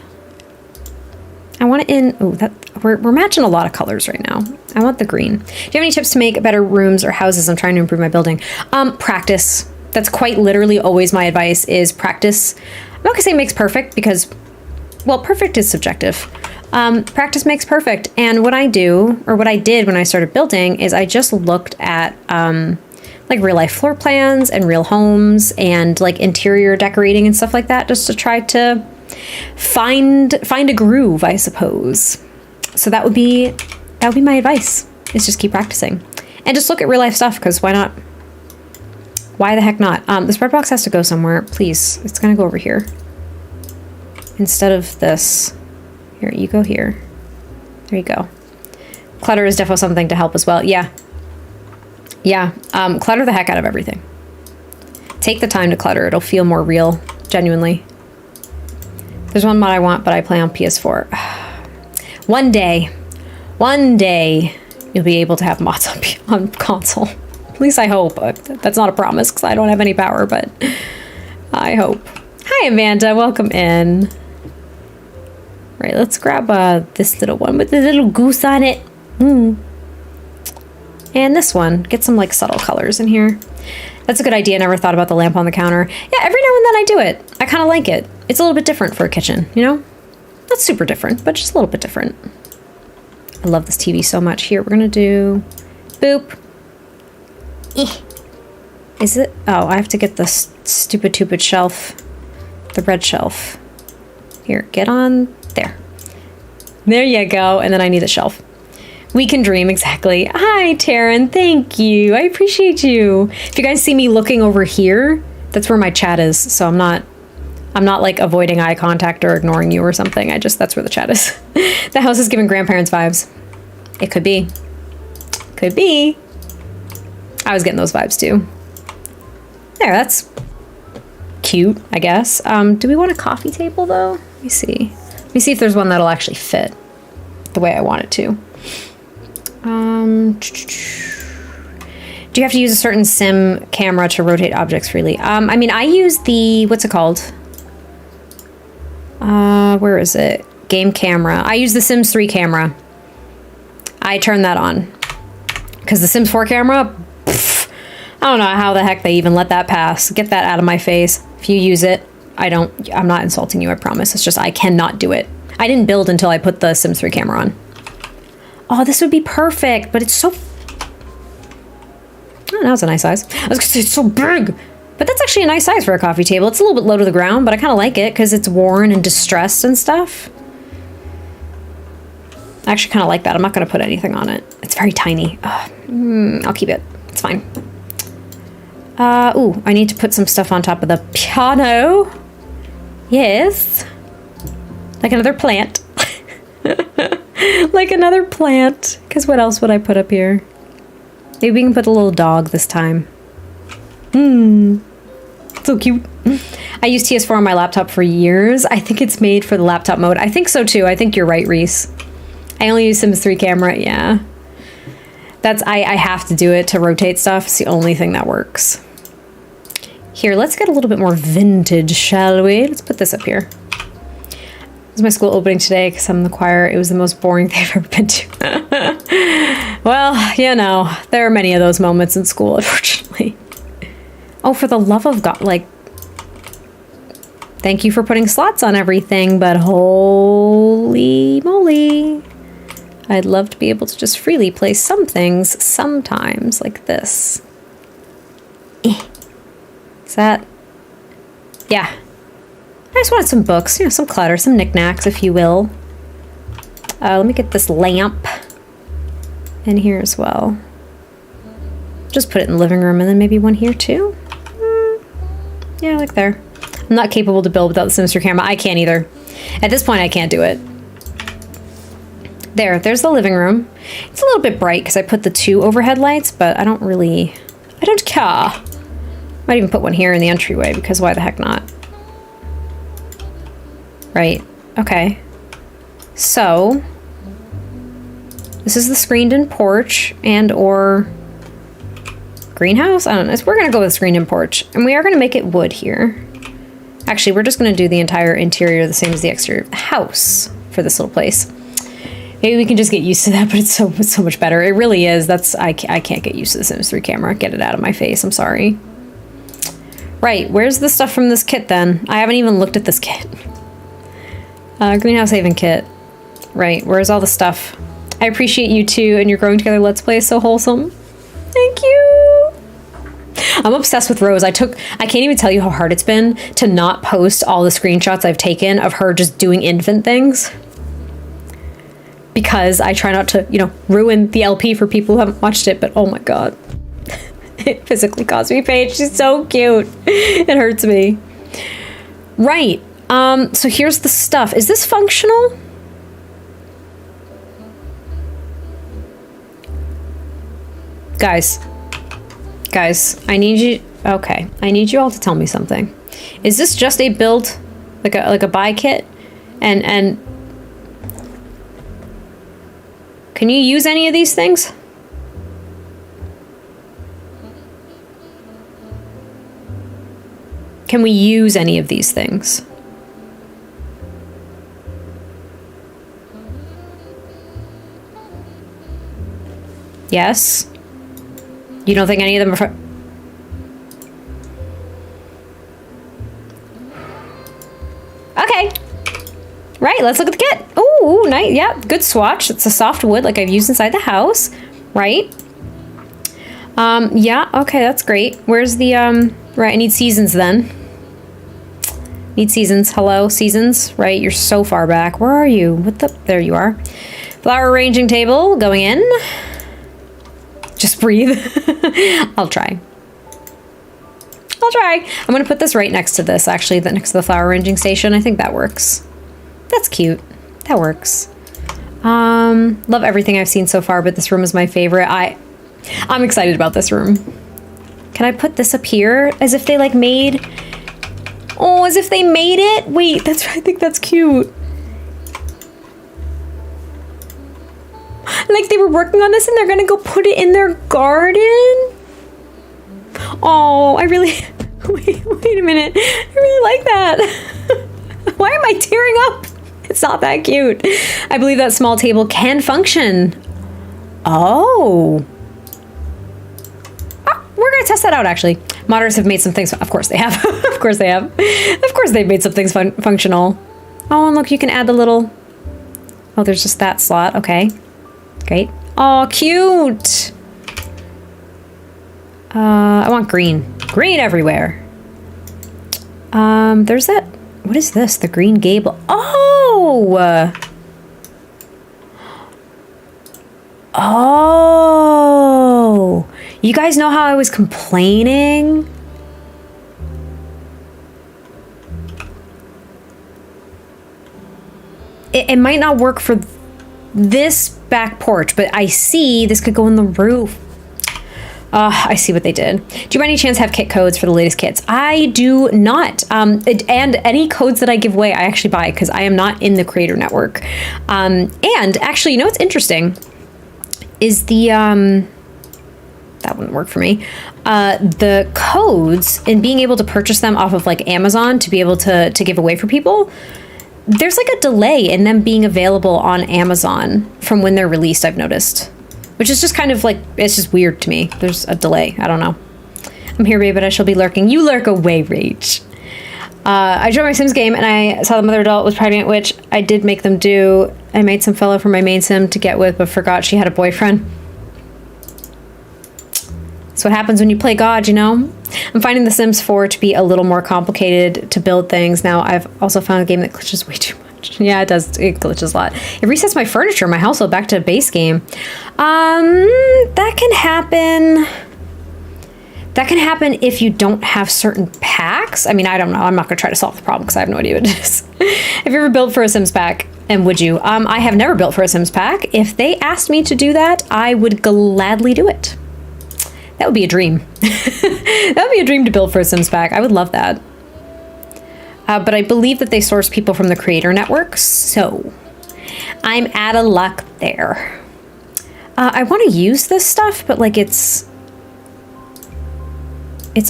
I want it in... Oh, we're matching a lot of colors right now. I want the green. Do you have any tips to make better rooms or houses? I'm trying to improve my building. Practice. That's quite literally always my advice is practice. I'm not gonna say makes perfect because, well, perfect is subjective. Practice makes perfect. And what I do, or what I did when I started building, is I just looked at like real life floor plans and real homes and like interior decorating and stuff like that, just to try to find a groove, I suppose. So that would be my advice, is just keep practicing and just look at real life stuff, because why not? Why the heck not? This bread box has to go somewhere, please. It's gonna go over here instead of this. Here, you go here. There you go. Clutter is definitely something to help as well. Yeah. Yeah. Clutter the heck out of everything. Take the time to clutter. It'll feel more real, genuinely. There's one mod I want, but I play on PS4. One day you'll be able to have mods on console. At least I hope. That's not a promise because I don't have any power, but I hope. Hi, Amanda. Welcome in. Right, let's grab this little one with the little goose on it. And this one. Get some like subtle colors in here. That's a good idea. Never thought about the lamp on the counter. Yeah, every now and then I do it. I kind of like it. It's a little bit different for a kitchen, you know? Not super different, but just a little bit different. I love this TV so much. Here, we're gonna do... Boop. Is it? Oh, I have to get the stupid shelf. The red shelf. Here, get on there. There you go. And then I need the shelf. We can dream, exactly. Hi, Taryn. Thank you. I appreciate you. If you guys see me looking over here, that's where my chat is. So I'm not like avoiding eye contact or ignoring you or something. That's where the chat is. The house is giving grandparents vibes. It could be. Could be. I was getting those vibes too. There, that's cute, I guess. Do we want a coffee table though? Let me see. Let me see if there's one that'll actually fit. the way I want it to. Do you have to use a certain sim camera to rotate objects freely? I mean, I use the, what's it called? Where is it? Game camera. I use the Sims 3 camera. I turn that on. Because the Sims 4 camera, pff, I don't know how the heck they even let that pass. Get that out of my face. If you use it, I'm not insulting you, I promise. It's just I cannot do it. I didn't build until I put the Sims 3 camera on. Oh, this would be perfect, but it's so... Oh, now it's a nice size. I was gonna say it's so big, but that's actually a nice size for a coffee table. It's a little bit low to the ground, but I kind of like it because it's worn and distressed and stuff. I actually kind of like that. I'm not going to put anything on it. It's very tiny. I'll keep it. It's fine. Ooh, I need to put some stuff on top of the piano. Yes. Like another plant. Like another plant. Because what else would I put up here? Maybe we can put a little dog this time. So cute. I used TS4 on my laptop for years. I think it's made for the laptop mode. I think so too. I think you're right, Reese. I only use Sims 3 camera, yeah. I have to do it to rotate stuff. It's the only thing that works. Here, let's get a little bit more vintage, shall we? Let's put this up here. This is my school opening today because I'm in the choir. It was the most boring thing I've ever been to. Well, you know, there are many of those moments in school, unfortunately. Oh, for the love of God, like, thank you for putting slots on everything, but holy moly. I'd love to be able to just freely place some things sometimes, like this. Is that? Yeah. I just wanted some books, you know, some clutter, some knickknacks, if you will. Let me get this lamp in here as well. Just put it in the living room and then maybe one here too. Yeah, like there. I'm not capable to build without the Sims 3 camera. I can't either. At this point, I can't do it. There's the living room. It's a little bit bright because I put the 2 overhead lights, but I don't care. Might even put one here in the entryway because why the heck not? Right, okay. So, this is the screened-in porch and or greenhouse? I don't know. We're gonna go with screened-in porch. And we are gonna make it wood here. Actually, we're just gonna do the entire interior the same as the exterior of the house for this little place. Maybe we can just get used to that, but it's so much better. It really is. I can't get used to the Sims 3 camera. Get it out of my face. I'm sorry. Right, where's the stuff from this kit then? I haven't even looked at this kit. Greenhouse Haven kit. Right, where's all the stuff? I appreciate you too, and your Growing Together Let's Play is so wholesome. Thank you. I'm obsessed with Rose. I can't even tell you how hard it's been to not post all the screenshots I've taken of her just doing infant things. Because I try not to, you know, ruin the LP for people who haven't watched it, but oh my god. It physically caused me pain. She's so cute. It hurts me. Right. So here's the stuff. Is this functional? Guys, I need you, okay. I need you all to tell me something. Is this just a build, like a buy kit? And can you use any of these things? Can we use any of these things? Yes? You don't think any of them are... Okay. Right, let's look at the kit. Ooh, nice. Yeah, good swatch. It's a soft wood like I've used inside the house. Right. Yeah, okay, that's great. Where's the, right, I need seasons then. Need seasons. Hello, seasons. Right, you're so far back. Where are you? What the... There you are. Flower arranging table going in. Just breathe. I'll try. I'm gonna put this right next to this, actually, next to the flower arranging station. I think that works. That's cute. That works. Love everything I've seen so far, but this room is my favorite. I'm excited about this room. Can I put this up here as if they like made... Oh, as if they made it? Wait, I think that's cute. Like they were working on this and they're gonna go put it in their garden? Oh, I really... Wait a minute. I really like that. Why am I tearing up? It's not that cute. I believe that small table can function. Oh. We're gonna test that out, actually. Modders have made some things... Of course they have. Of course they have. Of course they've made some things functional. Oh, and look, you can add the little... Oh, there's just that slot. Okay. Great. Oh, cute. I want green. Green everywhere. There's that... What is this? The green gable. Oh! Oh! You guys know how I was complaining? It might not work for this back porch, but I see this could go in the roof. I see what they did. Do you by any chance have kit codes for the latest kits? I do not. And any codes that I give away, I actually buy because I am not in the creator network. And actually, you know what's interesting is the, that wouldn't work for me. The codes and being able to purchase them off of like Amazon to be able to give away for people. There's like a delay in them being available on Amazon from when they're released, I've noticed. Which is just kind of like, it's just weird to me. There's a delay. I don't know. I'm here, babe, but I shall be lurking. You lurk away, Rach. I joined my Sims game and I saw the mother adult was pregnant, which I did make them do. I made some fellow for my main Sim to get with, but forgot she had a boyfriend. That's what happens when you play God, you know? I'm finding The Sims 4 to be a little more complicated to build things. Now, I've also found a game that glitches way too much. Yeah, it does. It glitches a lot. It resets my furniture, my household back to base game. That can happen. That can happen if you don't have certain packs. I mean, I don't know. I'm not going to try to solve the problem because I have no idea what it is. Have you ever built for a Sims pack? And would you? I have never built for a Sims pack. If they asked me to do that, I would gladly do it. That would be a dream. That would be a dream to build for a Sims pack. I would love that. But I believe that they source people from the creator network, so I'm out of luck there. I want to use this stuff, but like it's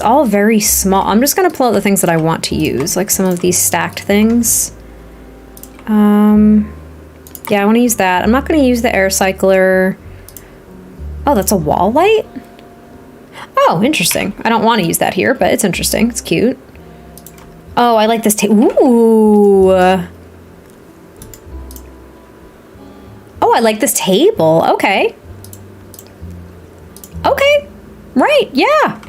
all very small. I'm just going to pull out the things that I want to use, like some of these stacked things. Yeah, I want to use that. I'm not going to use the air cycler. Oh, that's a wall light? Oh, interesting. I don't want to use that here, but it's interesting. It's cute. Oh, I like this Ooh. Oh, I like this table. Okay. Okay. Right. Yeah.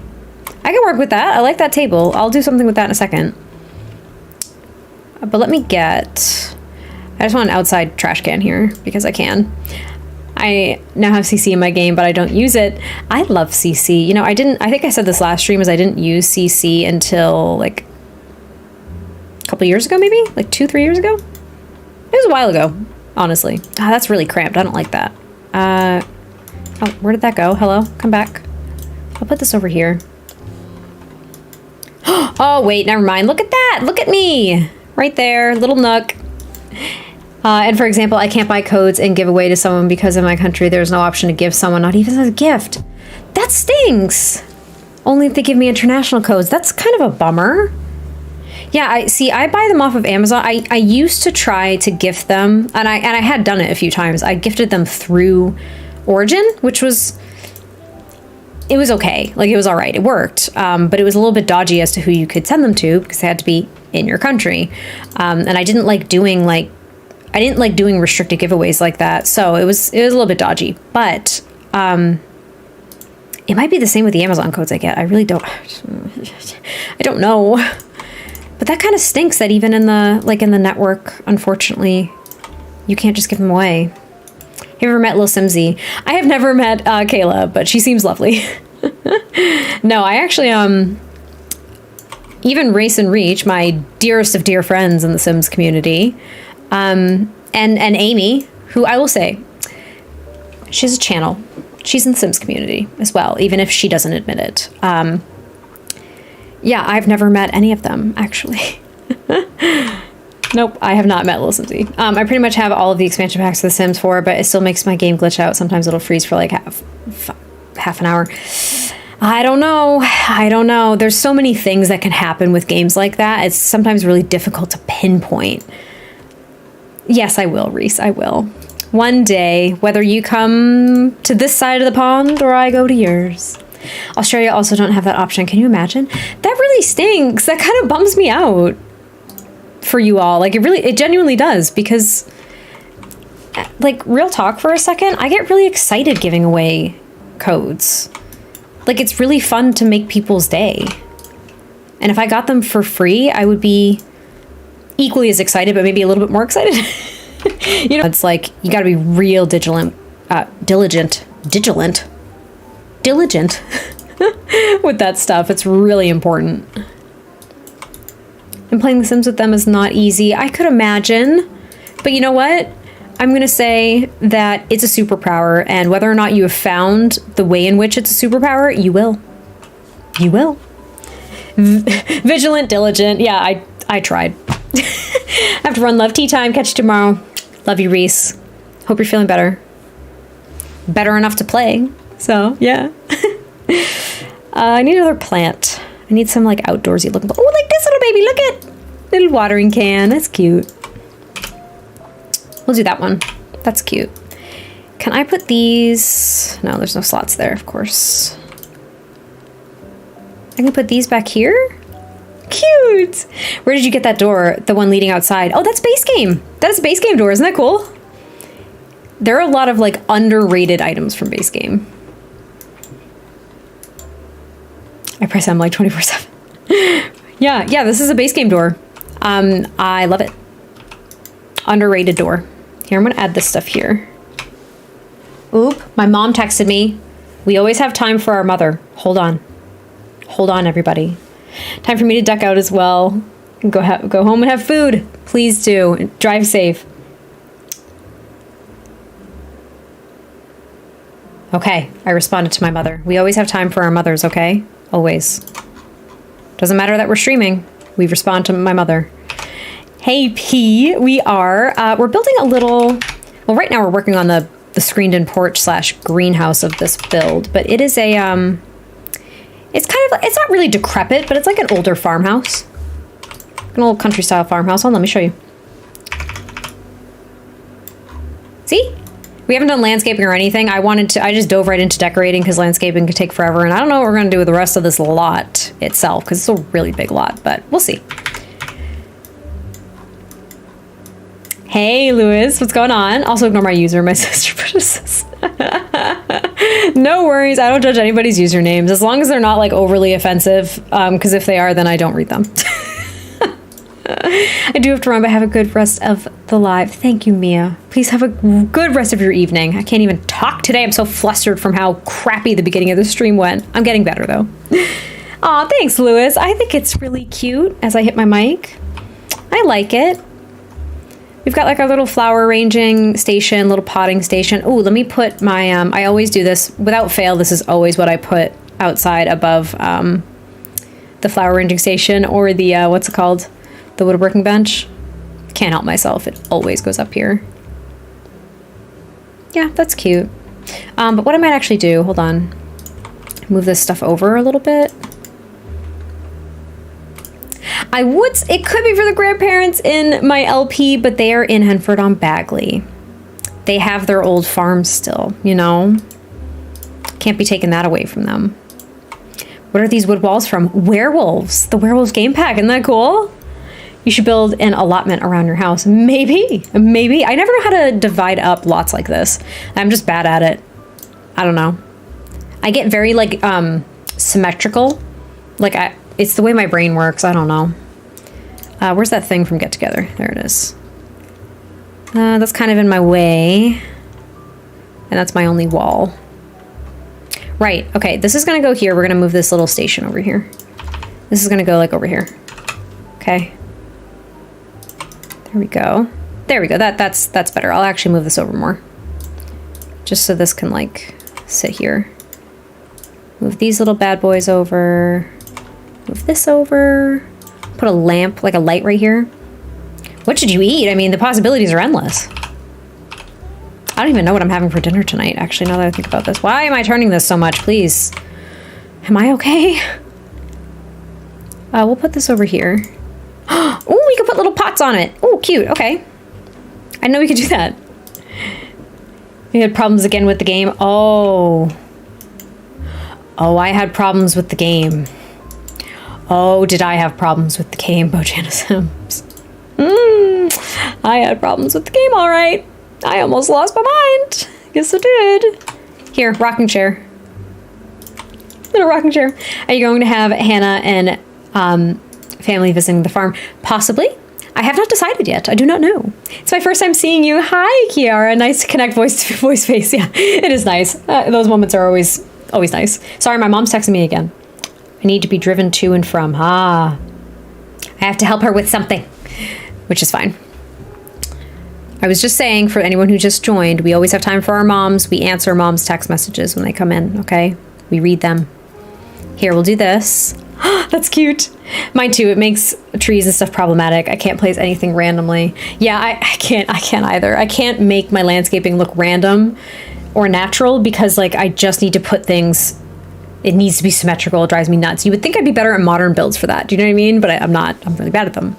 I can work with that. I like that table. I'll do something with that in a second. But let me get... I just want an outside trash can here because I can. I now have CC in my game, but I don't use it. I love CC. You know, I think I said this last stream is I didn't use CC until like a couple years ago, maybe like 2-3 years ago. It was a while ago, honestly. Ah, that's really cramped. I don't like that. Oh, where did that go? Hello, come back. I'll put this over here. Oh, wait, never mind. Look at that. Look at me right there. Little nook. And for example, I can't buy codes and give away to someone because in my country, there's no option to give someone, not even as a gift. That stinks. Only if they give me international codes. That's kind of a bummer. Yeah, I buy them off of Amazon. I used to try to gift them, and I had done it a few times. I gifted them through Origin, which was, it was okay. Like, it was all right. It worked. But it was a little bit dodgy as to who you could send them to because they had to be in your country. And I didn't like doing restricted giveaways like that. So it was a little bit dodgy, but it might be the same with the Amazon codes I get. I really don't, I don't know. But that kind of stinks that even in the network, unfortunately, you can't just give them away. Have you ever met Lil Simsy? I have never met Kayla, but she seems lovely. No, I actually, even Race and Reach, my dearest of dear friends in the Sims community, and Amy, who I will say, she has a channel. She's in the Sims community as well, even if she doesn't admit it. Yeah, I've never met any of them, actually. Nope, I have not met Little Simsy. I pretty much have all of the expansion packs of The Sims 4, but it still makes my game glitch out. Sometimes it'll freeze for like half an hour. I don't know. There's so many things that can happen with games like that. It's sometimes really difficult to pinpoint. Yes, I will, Reese. I will. One day, whether you come to this side of the pond or I go to yours. Australia also don't have that option. Can you imagine? That really stinks. That kind of bums me out for you all. Like, it genuinely does, because, like, real talk for a second, I get really excited giving away codes. Like, it's really fun to make people's day. And if I got them for free, I would be equally as excited, but maybe a little bit more excited. You know, it's like, you gotta be real diligent with that stuff. It's really important. And playing The Sims with them is not easy. I could imagine, but you know what? I'm going to say that it's a superpower, and whether or not you have found the way in which it's a superpower, you will. You will. Vigilant, diligent. Yeah, I tried. I have to run. Love, tea time. Catch you tomorrow. Love you, Reese. Hope you're feeling better. Better enough to play. So, yeah. I need another plant. I need some, like, outdoorsy looking. Oh, like this little baby. Look at little watering can. That's cute. We'll do that one. That's cute. Can I put these? No, there's no slots there, of course. I can put these back here. Cute. Where did you get that door? The one leading outside. Oh, that's base game. That is a base game door. Isn't that cool? There are a lot of, like, underrated items from base game. I press M like 24/7. Yeah, this is a base game door. I love it. Underrated door. Here, I'm gonna add this stuff here. Oop, my mom texted me. We always have time for our mother. Hold on. Hold on, everybody. Time for me to duck out as well. Go home and have food. Please do. Drive safe. Okay, I responded to my mother. We always have time for our mothers, okay? Always. Doesn't matter that we're streaming. We respond to my mother. Hey, P, we're building a little, well, right now we're working on the screened-in porch / greenhouse of this build, but it is a, it's kind of, it's not really decrepit, but it's like an older farmhouse. An old country-style farmhouse. Hold on, let me show you. See? We haven't done landscaping or anything. I just dove right into decorating because landscaping could take forever, and I don't know what we're going to do with the rest of this lot itself because it's a really big lot, but we'll see. Hey, Lewis, what's going on? Also ignore my user, my sister put this. No worries, I don't judge anybody's usernames, as long as they're not, like, overly offensive, because if they are, then I don't read them. I do have to run, but have a good rest of the live. Thank you, Mia. Please have a good rest of your evening. I can't even talk today. I'm so flustered from how crappy the beginning of the stream went. I'm getting better, though. Aw, thanks, Lewis. I think it's really cute as I hit my mic. I like it. We've got, like, our little flower arranging station, little potting station. Oh, let me put my, I always do this. Without fail, this is always what I put outside above the flower arranging station, or the, what's it called? The woodworking bench. Can't help myself. It always goes up here. Yeah, that's cute. But what I might actually do, hold on. Move this stuff over a little bit. It could be for the grandparents in my LP, but they are in Henford on Bagley. They have their old farm still, you know? Can't be taking that away from them. What are these wood walls from? Werewolves. The Werewolves game pack. Isn't that cool? You should build an allotment around your house. Maybe. I never know how to divide up lots like this. I'm just bad at it. I don't know. I get very, like, symmetrical. Like, it's the way my brain works. I don't know. Where's that thing from Get Together? There it is. That's kind of in my way. And that's my only wall. Right. Okay, this is going to go here. We're going to move this little station over here. This is going to go, like, over here. Okay. There we go. There we go. That's better. I'll actually move this over more. Just so this can, like, sit here. Move these little bad boys over. Move this over. Put a lamp, like a light right here. What should you eat? I mean, the possibilities are endless. I don't even know what I'm having for dinner tonight, actually, now that I think about this. Why am I turning this so much, please? Am I okay? We'll put this over here. Oh, we can put little pots on it. Oh, cute. Okay. I know we could do that. We had problems again with the game. Oh. Oh, I had problems with the game. Oh, did I have problems with the game, Bojana Sims? I had problems with the game, all right. I almost lost my mind. Guess I did. Here, rocking chair. Little rocking chair. Are you going to have Hannah and family visiting the farm? Possibly. I have not decided yet. I do not know. It's my first time seeing you. Hi, Kiara. Nice to connect voice to voice face. Yeah, it is nice. Those moments are always nice. Sorry, my mom's texting me again. I need to be driven to and from. I have to help her with something, which is fine. I was just saying, for anyone who just joined, we always have time for our moms. We answer mom's text messages when they come in, okay? We read them. Here, we'll do this. That's cute. Mine too. It makes trees and stuff problematic. I can't place anything randomly. Yeah, I can't either. I can't make my landscaping look random or natural because like I just need to put things, it needs to be symmetrical. It drives me nuts. You would think I'd be better at modern builds for that. Do you know what I mean? But I'm not. I'm really bad at them.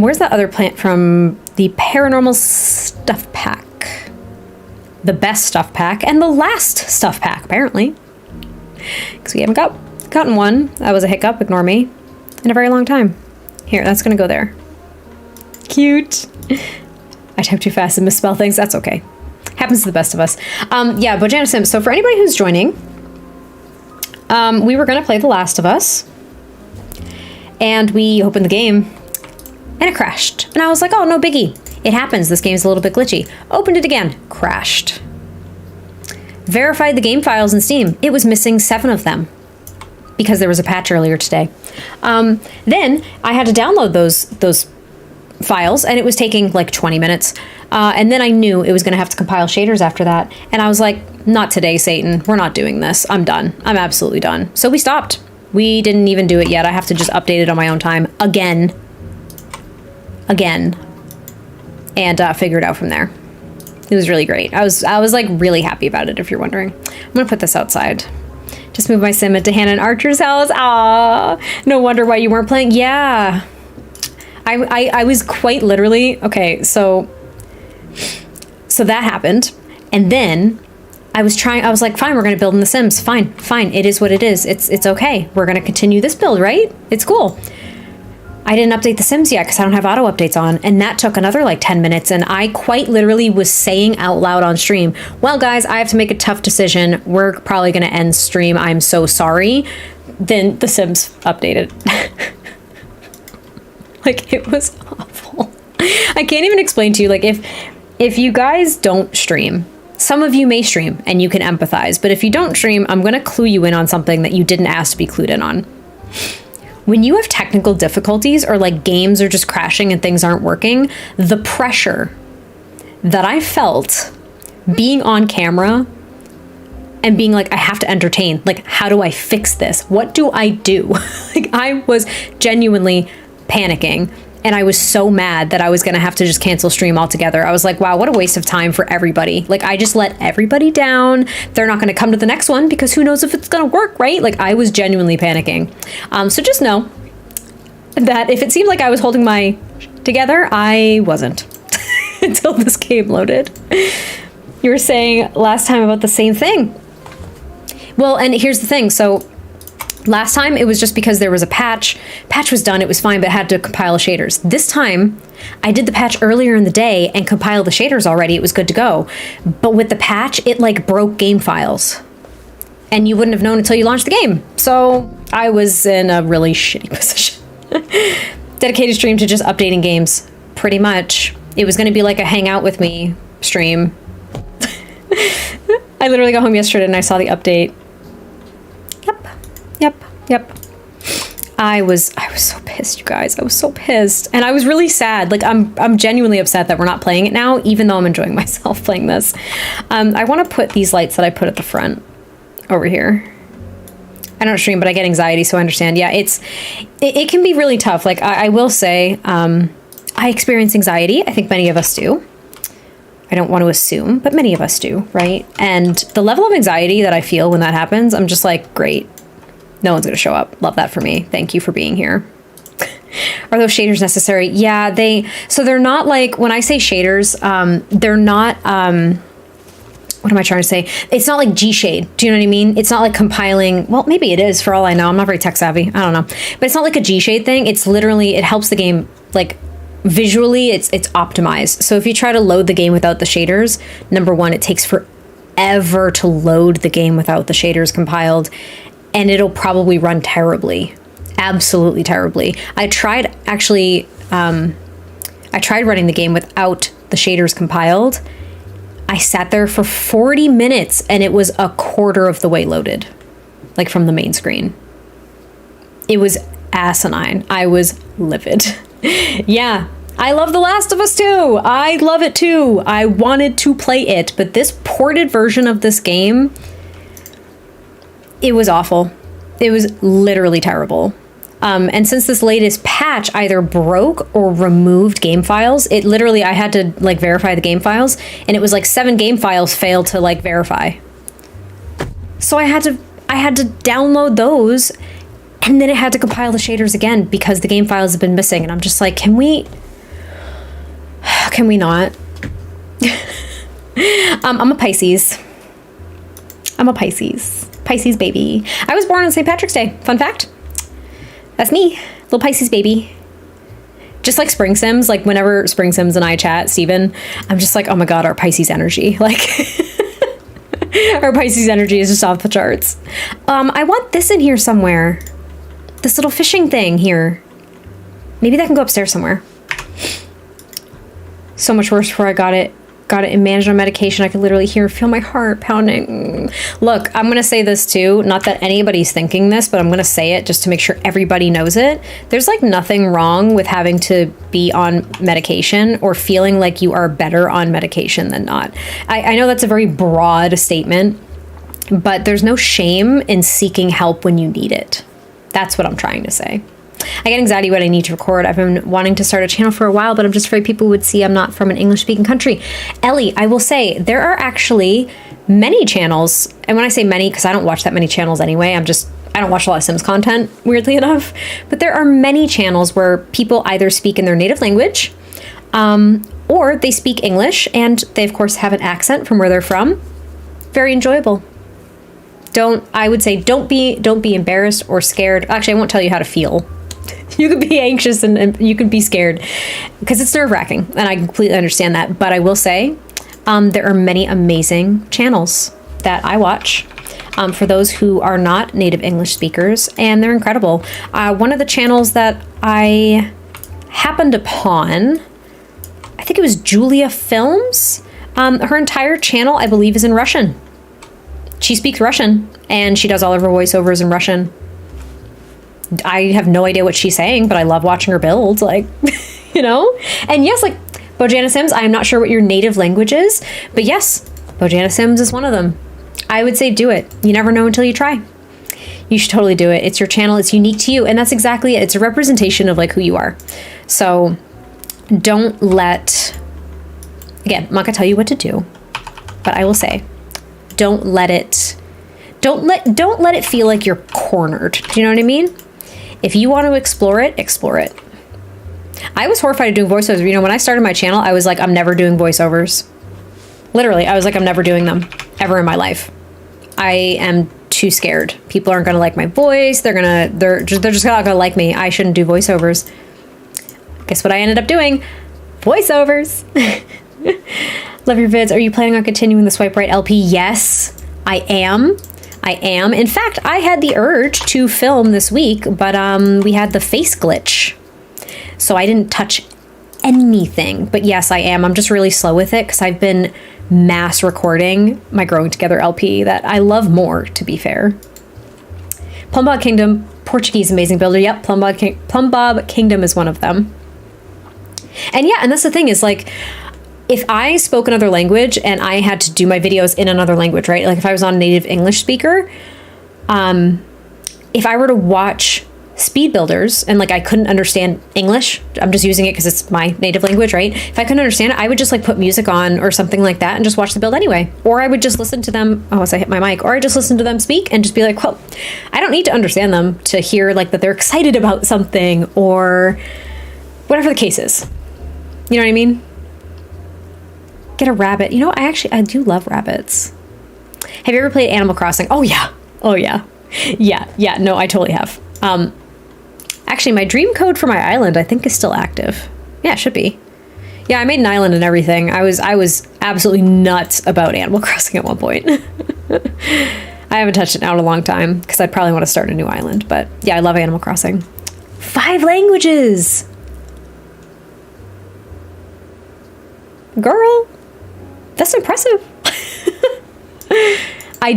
Where's that other plant from the paranormal stuff pack? The best stuff pack and the last stuff pack, apparently. Because we haven't gotten one. That was a hiccup, ignore me, in a very long time. Here, that's gonna go there. Cute. I type too fast and misspell things. That's okay. Happens to the best of us. Yeah, Bojana Sims. So for anybody who's joining, we were gonna play The Last of Us. And we opened the game and it crashed. And I was like, oh, no biggie. It happens. This game's a little bit glitchy. Opened it again, crashed. Verified the game files in Steam. It was missing 7 of them because there was a patch earlier today. Then I had to download those files and it was taking like 20 minutes. And then I knew it was going to have to compile shaders after that. And I was like, not today, Satan. We're not doing this. I'm done. I'm absolutely done. So we stopped. We didn't even do it yet. I have to just update it on my own time again. And figure it out from there. It was really great. I was like really happy about it, if you're wondering. I'm gonna put this outside. Just move my sim into Hannah and Archer's house. Ah, no wonder why you weren't playing. Yeah, I was quite literally okay. So that happened, and then I was like, fine, we're gonna build in The Sims. Fine. It is what it is. It's okay. We're gonna continue this build, right? It's cool. I didn't update The Sims yet because I don't have auto updates on, and that took another like 10 minutes, and I quite literally was saying out loud on stream, well guys, I have to make a tough decision. We're probably going to end stream. I'm so sorry. Then The Sims updated. Like, it was awful. I can't even explain to you, like, if you guys don't stream, some of you may stream and you can empathize, but if you don't stream, I'm going to clue you in on something that you didn't ask to be clued in on. When you have technical difficulties or like games are just crashing and things aren't working, the pressure that I felt being on camera and being like, I have to entertain, like, how do I fix this? What do I do? Like, I was genuinely panicking and I was so mad that I was going to have to just cancel stream altogether. I was like, wow, what a waste of time for everybody. Like, I just let everybody down. They're not going to come to the next one because who knows if it's going to work, right? Like, I was genuinely panicking. So just know that if it seemed like I was holding my together, I wasn't until this game loaded. You were saying last time about the same thing. Well, and here's the thing. So last time it was just because there was a patch. Patch was done, it was fine, but it had to compile shaders. This time I did the patch earlier in the day and compiled the shaders already. It was good to go. But with the patch, it like broke game files. And you wouldn't have known until you launched the game. So I was in a really shitty position. Dedicated stream to just updating games. Pretty much. It was going to be like a hang out with me stream. I literally got home yesterday and I saw the update. Yep. I was so pissed, you guys. I was so pissed. And I was really sad. Like, I'm genuinely upset that we're not playing it now, even though I'm enjoying myself playing this. I want to put these lights that I put at the front over here. I don't stream, but I get anxiety, so I understand. Yeah, it can be really tough. Like, I will say, I experience anxiety. I think many of us do. I don't want to assume, but many of us do, right? And the level of anxiety that I feel when that happens, I'm just like, great. No one's going to show up. Love that for me. Thank you for being here. Are those shaders necessary? Yeah, they're not like, when I say shaders, they're not, what am I trying to say? It's not like G-shade. Do you know what I mean? It's not like compiling. Well, maybe it is for all I know. I'm not very tech savvy. I don't know. But it's not like a G-shade thing. It's literally, it helps the game, like visually, it's optimized. So if you try to load the game without the shaders, number one, it takes forever to load the game without the shaders compiled. And it'll probably run terribly. Absolutely terribly. I tried running the game without the shaders compiled. I sat there for 40 minutes and it was a quarter of the way loaded, like from the main screen. It was asinine. I was livid. Yeah, I love The Last of Us 2. I love it too. I wanted to play it, but this ported version of this game, it was awful. It was literally terrible. And since this latest patch either broke or removed game files, it literally, I had to like verify the game files, and it was like 7 game files failed to like verify. So I had to download those, and then it had to compile the shaders again because the game files have been missing. And I'm just like, can we not? I'm a Pisces. Pisces baby. I was born on St. Patrick's Day. Fun fact. That's me, little Pisces baby. Just like Spring Sims, like whenever Spring Sims and I chat, Steven, I'm just like, oh my God, our Pisces energy. Like, our Pisces energy is just off the charts. I want this in here somewhere. This little fishing thing here. Maybe that can go upstairs somewhere. So much worse before I got it and managed on medication. I could literally feel my heart pounding. Look, I'm going to say this too. Not that anybody's thinking this, but I'm going to say it just to make sure everybody knows it. There's like nothing wrong with having to be on medication or feeling like you are better on medication than not. I know that's a very broad statement, but there's no shame in seeking help when you need it. That's what I'm trying to say. I get anxiety when I need to record. I've been wanting to start a channel for a while, but I'm just afraid people would see I'm not from an English-speaking country. Ellie, I will say there are actually many channels, and when I say many, because I don't watch that many channels anyway, I don't watch a lot of Sims content, weirdly enough, but there are many channels where people either speak in their native language, or they speak English, and they of course have an accent from where they're from. Very enjoyable. I would say don't be embarrassed or scared. Actually, I won't tell you how to feel. You could be anxious and you could be scared because it's nerve-wracking, and I completely understand that. But I will say there are many amazing channels that I watch for those who are not native English speakers, and they're incredible. One of the channels that I happened upon, I think it was Julia Films. Her entire channel, I believe, is in Russian. She speaks Russian, and she does all of her voiceovers in Russian. I have no idea what she's saying, but I love watching her build, like, you know? And yes, like, Bojana Sims, I'm not sure what your native language is, but yes, Bojana Sims is one of them. I would say do it. You never know until you try. You should totally do it. It's your channel. It's unique to you, and that's exactly it. It's a representation of, like, who you are. So don't let... Again, I'm not going to tell you what to do, but I will say, don't let it feel like you're cornered. Do you know what I mean? If you want to explore it, explore it. I was horrified of doing voiceovers. You know, when I started my channel, I was like, I'm never doing voiceovers. Literally, I was like, I'm never doing them ever in my life. I am too scared. People aren't going to like my voice. They're just not going to like me. I shouldn't do voiceovers. Guess what I ended up doing? Voiceovers. Love your vids. Are you planning on continuing the swipe right LP? Yes, I am. In fact, I had the urge to film this week, but we had the face glitch, so I didn't touch anything. But yes, I am. I'm just really slow with it because I've been mass recording my Growing Together LP that I love more, to be fair. Plumbob Kingdom, Portuguese amazing builder. Yep, Plumbob Kingdom is one of them. And yeah, and that's the thing is, like, if I spoke another language and I had to do my videos in another language, right? Like if I was on a native English speaker, if I were to watch speed builders and like I couldn't understand English, I'm just using it because it's my native language, right? If I couldn't understand it, I would just like put music on or something like that and just watch the build anyway. Or I would just listen to them, oh, as I hit my mic, or I just listen to them speak and just be like, well, I don't need to understand them to hear like that they're excited about something or whatever the case is. You know what I mean? Get a rabbit. You know, I do love rabbits. Have you ever played Animal Crossing? Oh yeah. Oh yeah. Yeah. No, I totally have. Actually, my dream code for my island, I think, is still active. Yeah, it should be. Yeah, I made an island and everything. I was absolutely nuts about Animal Crossing at one point. I haven't touched it now in a long time because I'd probably want to start a new island. But yeah, I love Animal Crossing. 5 languages! Girl, that's impressive. I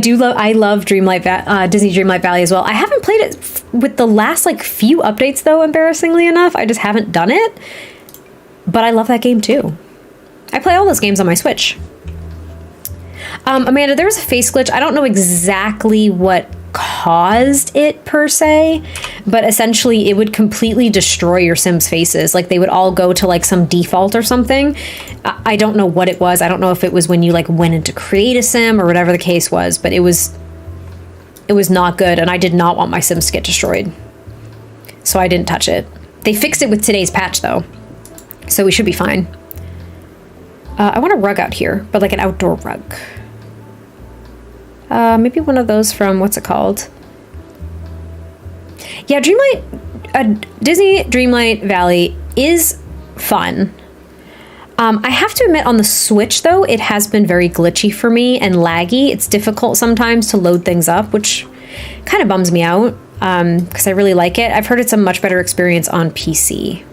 love Disney Dreamlight Valley as well. I haven't played it with the last like few updates though, embarrassingly enough. I just haven't done it. But I love that game too. I play all those games on my Switch. Amanda, there was a face glitch. I don't know exactly what caused it per se, but essentially it would completely destroy your Sims faces. Like they would all go to like some default or something. I don't know what it was. I don't know if it was when you like went into create a Sim or whatever the case was, but it was not good and I did not want my Sims to get destroyed. So I didn't touch it. They fixed it with today's patch though, so we should be fine. I want a rug out here, but like an outdoor rug. Maybe one of those from, what's it called? Yeah, Disney Dreamlight Valley is fun. I have to admit on the Switch though, it has been very glitchy for me and laggy. It's difficult sometimes to load things up, which kind of bums me out because I really like it. I've heard it's a much better experience on PC.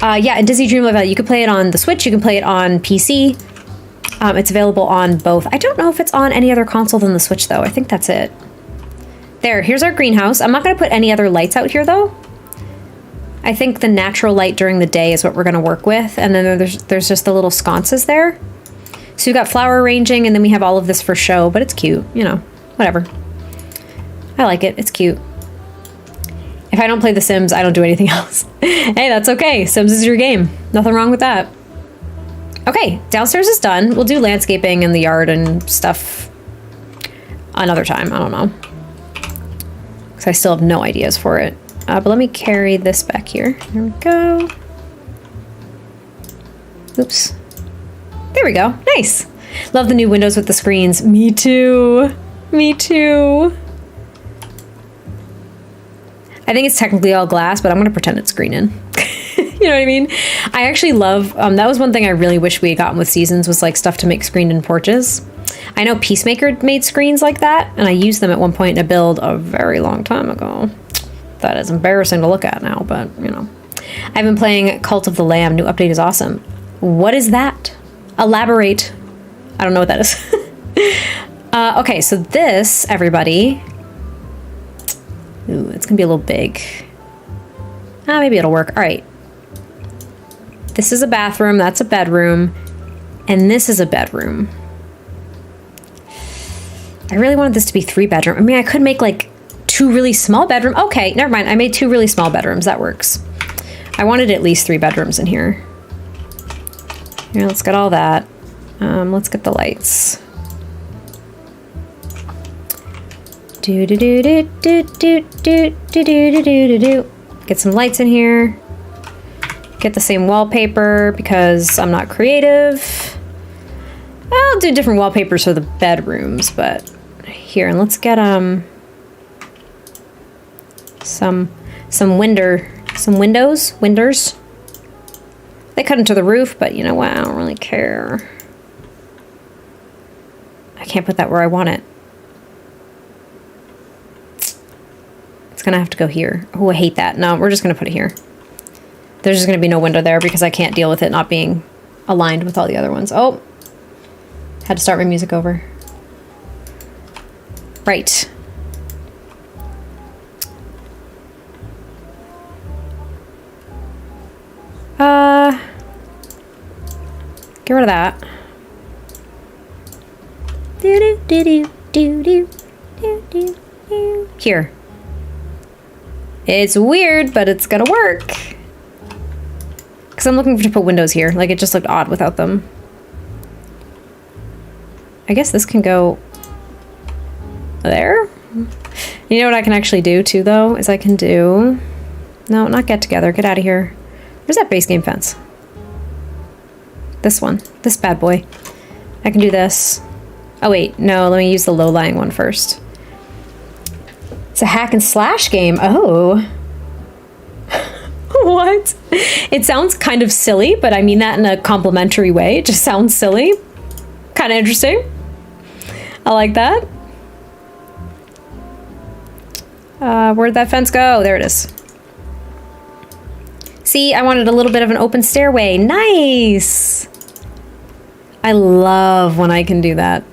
Yeah, in Disney Dreamlight Valley, you can play it on the Switch, you can play it on PC. It's available on both. I don't know if it's on any other console than the Switch, though. I think that's it. There, here's our greenhouse. I'm not going to put any other lights out here, though. I think the natural light during the day is what we're going to work with. And then there's just the little sconces there. So we've got flower arranging, and then we have all of this for show, but it's cute. You know, whatever. I like it. It's cute. If I don't play The Sims, I don't do anything else. Hey, that's okay. Sims is your game. Nothing wrong with that. Okay, downstairs is done. We'll do landscaping in the yard and stuff another time. I don't know. Because I still have no ideas for it. But let me carry this back here. There we go. Oops. There we go. Nice. Love the new windows with the screens. Me too. Me too. I think it's technically all glass, but I'm going to pretend it's green in. You know what I mean? I actually love, that was one thing I really wish we had gotten with Seasons was like stuff to make screened-in porches. I know Peacemaker made screens like that, and I used them at one point in a build a very long time ago. That is embarrassing to look at now, but you know. I've been playing Cult of the Lamb. New update is awesome. What is that? Elaborate. I don't know what that is. Okay, so this, everybody. Ooh, it's gonna be a little big. Maybe it'll work. All right. This is a bathroom, that's a bedroom, and this is a bedroom. I really wanted this to be 3-bedroom. I mean, I could make like 2 really small bedrooms. Okay, never mind. I made 2 really small bedrooms. That works. I wanted at least 3 bedrooms in here. Here, let's get all that. Let's get the lights. Get some lights in here. Get the same wallpaper because I'm not creative. I'll do different wallpapers for the bedrooms, but here, and let's get some windows. They cut into the roof, but you know what? I don't really care. I can't put that where I want it. It's gonna have to go here. Oh, I hate that. No, we're just gonna put it here. There's just going to be no window there because I can't deal with it not being aligned with all the other ones. Oh, had to start my music over. Right. Get rid of that. Here. It's weird, but it's gonna work. Because I'm looking to put windows here. Like, it just looked odd without them. I guess this can go there. You know what I can actually do too, though, is I can do... No, not get together. Get out of here. Where's that base game fence? This one. This bad boy. I can do this. Oh, wait. No, let me use the low-lying one first. It's a hack and slash game. Oh. What? It sounds kind of silly, but I mean that in a complimentary way. It just sounds silly. Kind of interesting. I like that. Where'd that fence go? There it is. See, I wanted a little bit of an open stairway. Nice! I love when I can do that.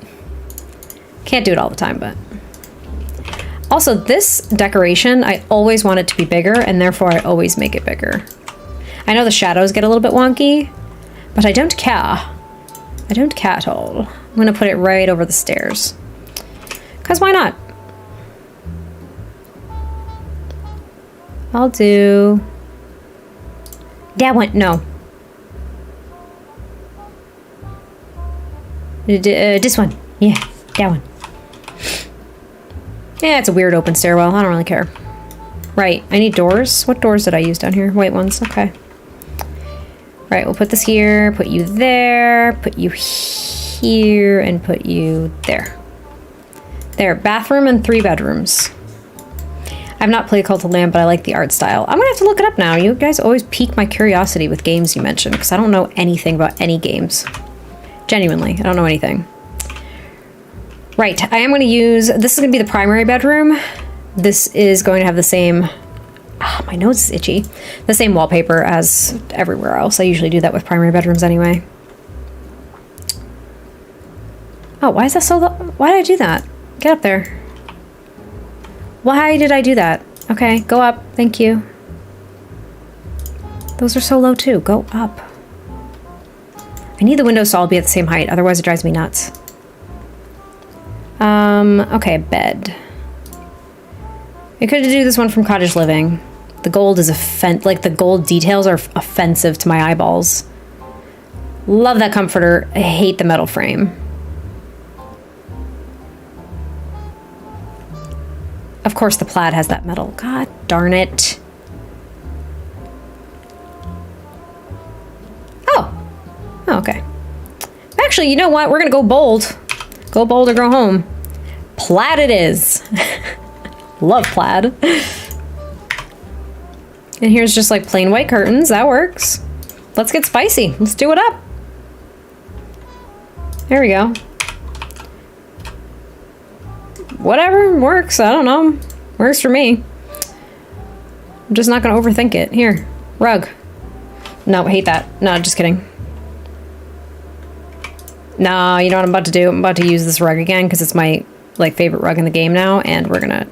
Can't do it all the time, but... Also, this decoration, I always want it to be bigger, and therefore I always make it bigger. I know the shadows get a little bit wonky, but I don't care. I don't care at all. I'm gonna put it right over the stairs. 'Cause why not? I'll do... that one, no. This one, yeah, that one. Yeah, it's a weird open stairwell. I don't really care. Right, I need doors. What doors did I use down here? White ones, okay. Right, we'll put this here, put you there, put you here, and put you there. There, bathroom and 3 bedrooms. I've not played Cult of Lamb, but I like the art style. I'm gonna have to look it up now. You guys always pique my curiosity with games you mention, because I don't know anything about any games. Genuinely, I don't know anything. Right, I am going to use, this is going to be the primary bedroom. This is going to have the same, my nose is itchy, the same wallpaper as everywhere else. I usually do that with primary bedrooms anyway. Oh, why is that so low? Why did I do that? Get up there. Why did I do that? Okay, go up, thank you. Those are so low too, go up. I need the windows to all be at the same height, otherwise it drives me nuts. Okay, bed. I could do this one from Cottage Living. The gold is like the gold details are offensive to my eyeballs. Love that comforter. I hate the metal frame. Of course the plaid has that metal. God darn it. Oh. Oh, okay. Actually, you know what? We're gonna go bold. Go bold or go home. Plaid it is. Love plaid. And here's just like plain white curtains. That works. Let's get spicy. Let's do it up. There we go. Whatever works. I don't know. Works for me. I'm just not gonna overthink it. Here, rug. No, I hate that. No, just kidding. No, you know what I'm about to do? I'm about to use this rug again because it's my like favorite rug in the game now, and we're gonna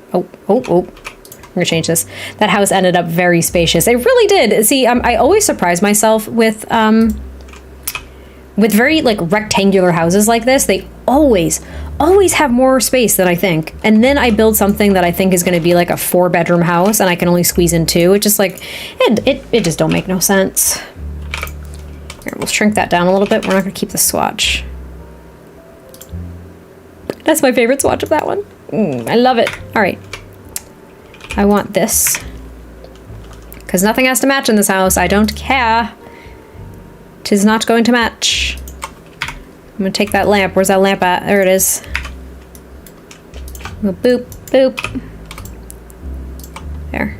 we're gonna change this. That house ended up very spacious. It really did. See, I always surprise myself with very like rectangular houses like this. They always have more space than I think, and then I build something that I think is going to be like a 4-bedroom house, and I can only squeeze in 2. It just like it just don't make no sense. Here, we'll shrink that down a little bit. We're not gonna keep the swatch. That's my favorite swatch of that one. I love it. All right. I want this. Because nothing has to match in this house. I don't care. 'Tis not going to match. I'm gonna take that lamp. Where's that lamp at? There it is. Boop, boop. There.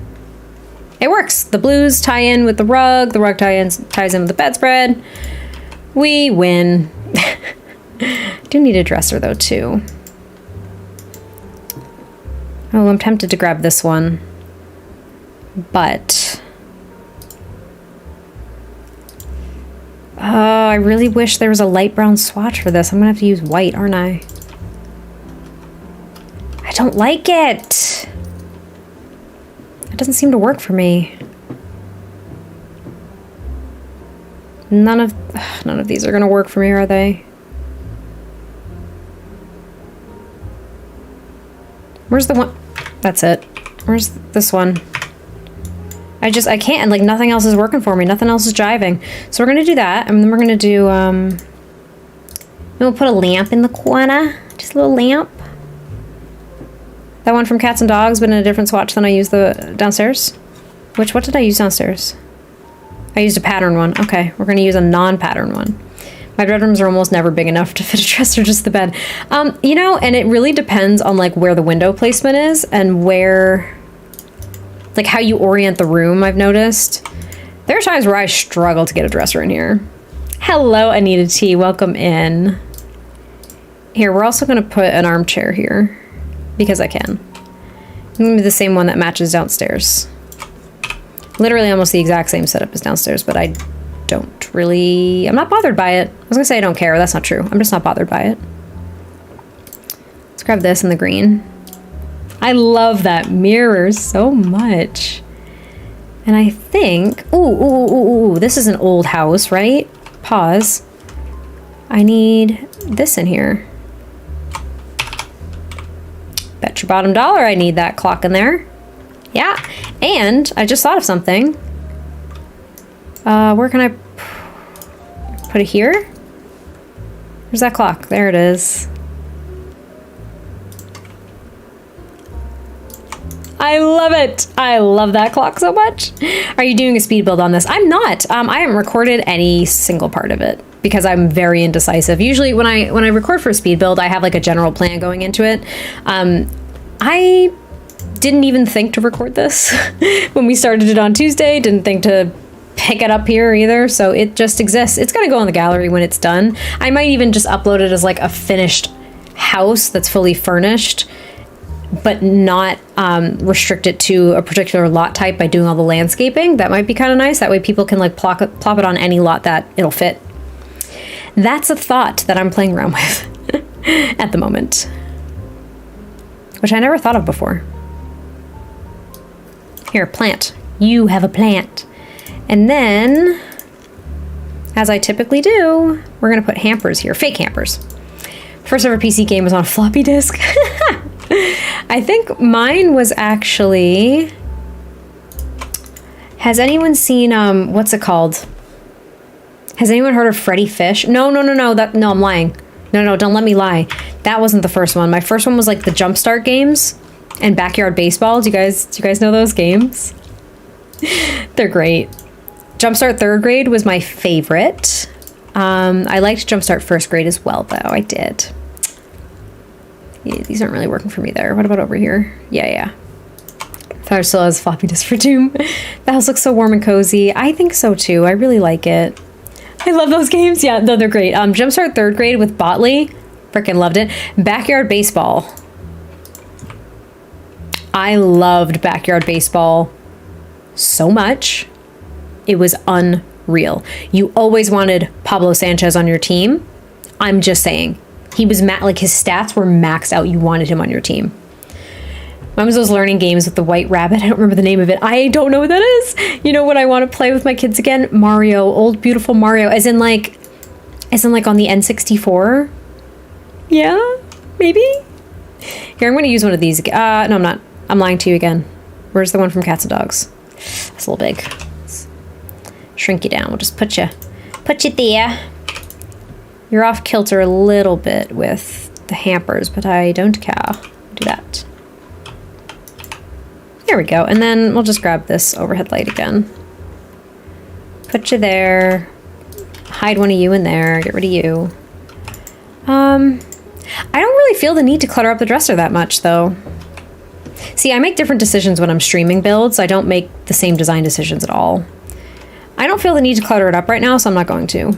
It works. The blues tie in with the rug ties in with the bedspread. We win. Do need a dresser though too. Oh, I'm tempted to grab this one, but I really wish there was a light brown swatch for this. I'm gonna have to use white, aren't I? I don't like it. It doesn't seem to work for me. None of these are gonna work for me, are they? Where's the one? That's it. Where's this one? I can't, and like nothing else is working for me. Nothing else is driving. So we're gonna do that, and then we're gonna do, we'll put a lamp in the corner. Just a little lamp. That one from Cats and Dogs, but in a different swatch than I used the downstairs. What did I use downstairs? I used a pattern one. Okay, we're gonna use a non-pattern one. My bedrooms are almost never big enough to fit a dresser, just the bed. You know, and it really depends on like where the window placement is and where, like how you orient the room, I've noticed. There are times where I struggle to get a dresser in here. Hello, Anita T, welcome in. Here, we're also gonna put an armchair here because I can. It's gonna be the same one that matches downstairs. Literally almost the exact same setup as downstairs, but I'm not bothered by it. I was gonna say I don't care, that's not true. I'm just not bothered by it. Let's grab this in the green. I love that mirror so much. And I think, ooh, this is an old house, right? Pause. I need this in here. Bet your bottom dollar I need that clock in there. Yeah, and I just thought of something. Where can I put it here? Where's that clock? There it is. I love it. I love that clock so much. Are you doing a speed build on this? I'm not. I haven't recorded any single part of it because I'm very indecisive. Usually when I record for a speed build, I have like a general plan going into it. I didn't even think to record this when we started it on Tuesday. Didn't think to pick it up here either. So it just exists. It's going to go in the gallery when it's done. I might even just upload it as like a finished house that's fully furnished, but not restrict it to a particular lot type by doing all the landscaping. That might be kind of nice. That way people can like plop it on any lot that it'll fit. That's a thought that I'm playing around with at the moment, which I never thought of before. Here, plant. You have a plant. And then, as I typically do, we're gonna put hampers here, fake hampers. First ever PC game was on a floppy disk. I think mine was actually, has anyone seen, what's it called? Has anyone heard of Freddy Fish? No, I'm lying. No, don't let me lie. That wasn't the first one. My first one was like the Jumpstart games and Backyard Baseball. Do you guys know those games? They're great. Jumpstart third grade was my favorite. I liked Jumpstart first grade as well, though. I did. Yeah, these aren't really working for me there. What about over here? Yeah. Tyler still has floppy disk for Doom. The house looks so warm and cozy. I think so too. I really like it. I love those games. Yeah, no, they're great. Jumpstart third grade with Botley. Freaking loved it. Backyard Baseball. I loved Backyard Baseball so much. It was unreal. You always wanted Pablo Sanchez on your team. I'm just saying. He was like his stats were maxed out. You wanted him on your team. Mine was those learning games with the white rabbit. I don't remember the name of it. I don't know what that is. You know what I want to play with my kids again? Mario, old beautiful Mario, as in like on the N64. Yeah, maybe. Here, I'm going to use one of these. No, I'm not. I'm lying to you again. Where's the one from Cats and Dogs? It's a little big. Let's shrink you down. We'll just put you there. You're off kilter a little bit with the hampers, but I don't care. Do that. There we go. And then we'll just grab this overhead light again. Put you there. Hide one of you in there. Get rid of you. I don't really feel the need to clutter up the dresser that much, though. See, I make different decisions when I'm streaming builds. I don't make the same design decisions at all. I don't feel the need to clutter it up right now, so I'm not going to.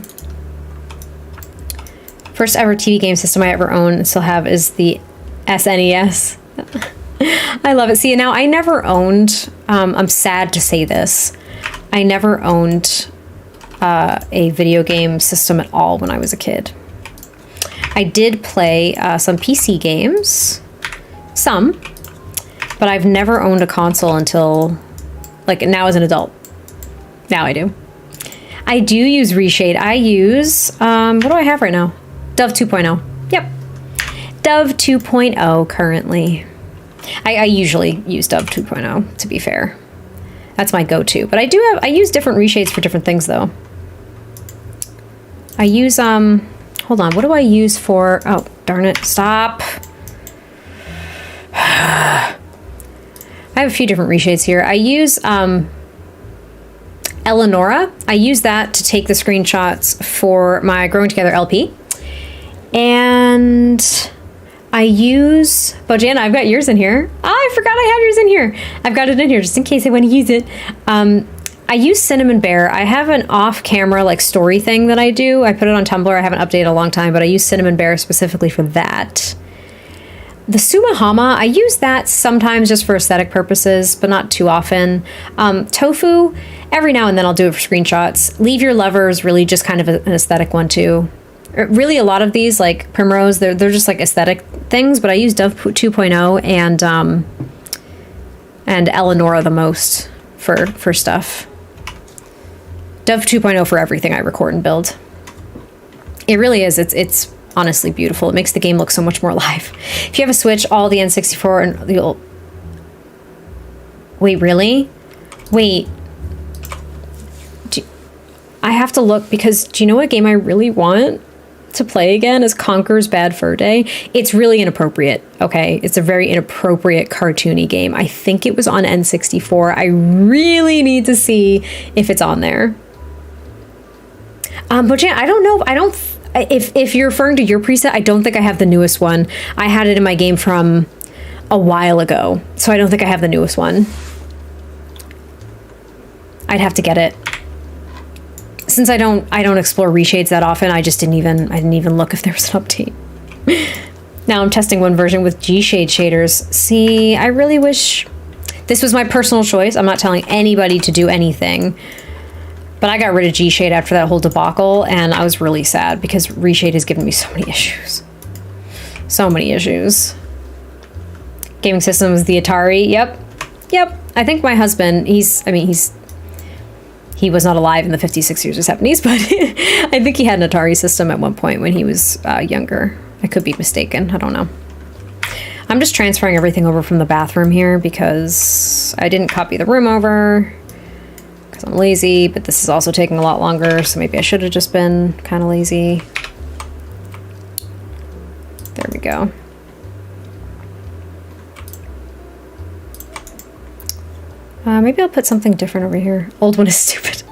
First ever TV game system I ever own and still have is the SNES. I love it. See, now I never owned, I'm sad to say this, I never owned a video game system at all when I was a kid. I did play some PC games, some, but I've never owned a console until, like, now as an adult. Now I do. I do use Reshade. I use, what do I have right now? Dove 2.0. Yep. Dove 2.0 currently. I usually use Dove 2.0, to be fair. That's my go-to. But I use different reshades for different things though. I use, hold on, what do I use for, oh, darn it, stop. I have a few different reshades here. I use, Eleonora. I use that to take the screenshots for my Growing Together LP. And I use, Bojana, I've got yours in here. Oh, I forgot I had yours in here. I've got it in here just in case I want to use it. I use Cinnamon Bear. I have an off-camera like story thing that I do. I put it on Tumblr. I haven't updated a long time, but I use Cinnamon Bear specifically for that. The Sumahama, I use that sometimes just for aesthetic purposes, but not too often. Tofu, every now and then I'll do it for screenshots. Leave Your Lover is really just kind of an aesthetic one too. Really, a lot of these, like Primrose, they're just like aesthetic things, but I use Dove 2.0 and Eleonora the most for stuff. Dove 2.0 for everything I record and build. It really is. It's honestly beautiful. It makes the game look so much more alive. If you have a Switch, all the N64 and you'll... Wait, really? Wait. I have to look because do you know what game I really want to play again is Conker's Bad Fur Day? It's really inappropriate, okay? It's a very inappropriate cartoony game. I think it was on N64. I really need to see if it's on there. But yeah, I don't know. If you're referring to your preset, I don't think I have the newest one. I had it in my game from a while ago, so I don't think I have the newest one. I'd have to get it. Since I don't explore reshades that often, I didn't even look if there was an update. Now I'm testing one version with G-shade shaders. See, I really wish this was my personal choice. I'm not telling anybody to do anything. But I got rid of G-shade after that whole debacle, and I was really sad because reshade has given me so many issues. So many issues. Gaming systems, the Atari. Yep. I think my husband, he was not alive in the 50s, 60s, or 70s, but I think he had an Atari system at one point when he was younger. I could be mistaken. I don't know. I'm just transferring everything over from the bathroom here because I didn't copy the room over. I'm lazy, but this is also taking a lot longer, so maybe I should have just been kind of lazy. There we go. Maybe I'll put something different over here. Old one is stupid.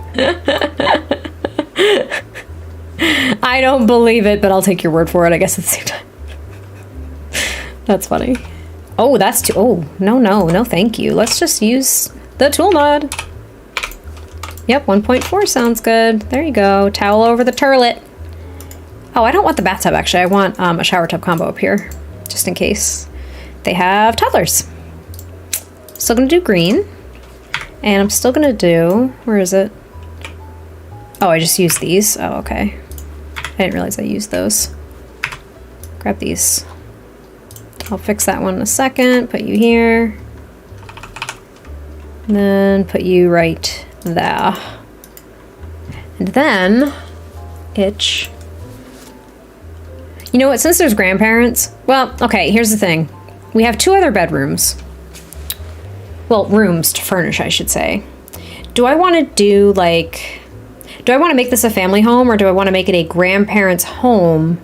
I don't believe it, but I'll take your word for it, I guess, at the same time. That's funny. Oh, that's too... Oh, no, thank you. Let's just use the tool mod. Yep, 1.4 sounds good. There you go. Towel over the turlet. Oh, I don't want the bathtub, actually. I want a shower tub combo up here, just in case they have toddlers. Still gonna do green. And I'm still gonna do... Where is it? Oh, I just used these. Oh, okay. I didn't realize I used those. Grab these. I'll fix that one in a second. Put you here. And then put you right there. And then itch. You know what, since there's grandparents, well, okay, here's the thing. We have 2 other bedrooms. Well, rooms to furnish, I should say. Do I want to do like, do I want to make this a family home or do I want to make it a grandparents' home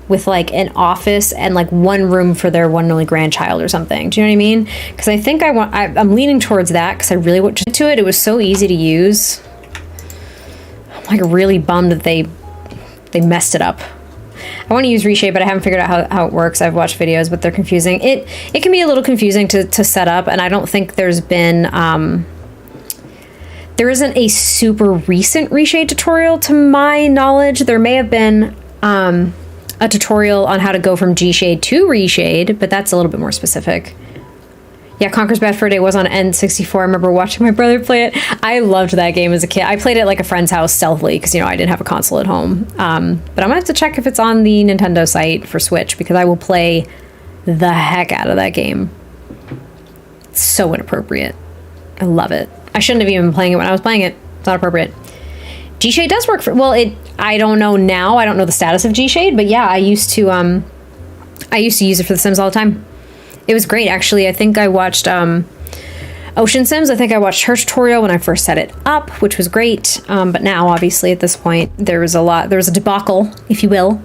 with like an office and like one room for their one and only grandchild or something? Do you know what I mean? Because I think I'm leaning towards that because I really went to it. It was so easy to use. I'm like really bummed that they messed it up. I want to use Reshape, but I haven't figured out how it works. I've watched videos, but they're confusing. It can be a little confusing to set up, and I don't think there's been... there isn't a super recent Reshade tutorial to my knowledge. There may have been a tutorial on how to go from G-Shade to Reshade, but that's a little bit more specific. Yeah, Conker's Bad Fur Day was on N64. I remember watching my brother play it. I loved that game as a kid. I played it at like a friend's house stealthily because, you know, I didn't have a console at home. But I'm gonna have to check if it's on the Nintendo site for Switch because I will play the heck out of that game. It's so inappropriate. I love it. I shouldn't have even been playing it when I was playing it. It's not appropriate. G-Shade does work for, well, I don't know now. I don't know the status of G-Shade, but yeah, I used to use it for The Sims all the time. It was great, actually. I think I watched Ocean Sims, I think I watched her tutorial when I first set it up, which was great. But now, obviously, at this point, there was a debacle, if you will,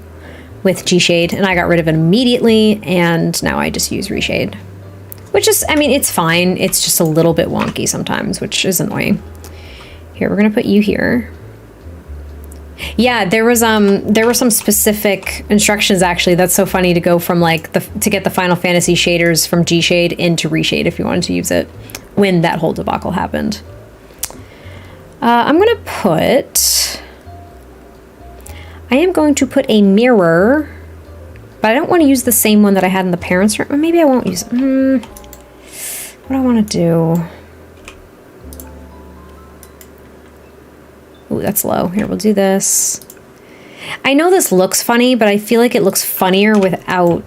with G-Shade, and I got rid of it immediately, and now I just use Reshade. Which is, I mean, it's fine. It's just a little bit wonky sometimes, which is annoying. Here, we're gonna put you here. Yeah, there were some specific instructions actually. That's so funny to go from like to get the Final Fantasy shaders from G-Shade into Reshade if you wanted to use it when that whole debacle happened. I am going to put a mirror, but I don't want to use the same one that I had in the parents' room. Maybe I won't use it. What do I want to do? Ooh, that's low. Here, we'll do this. I know this looks funny, but I feel like it looks funnier without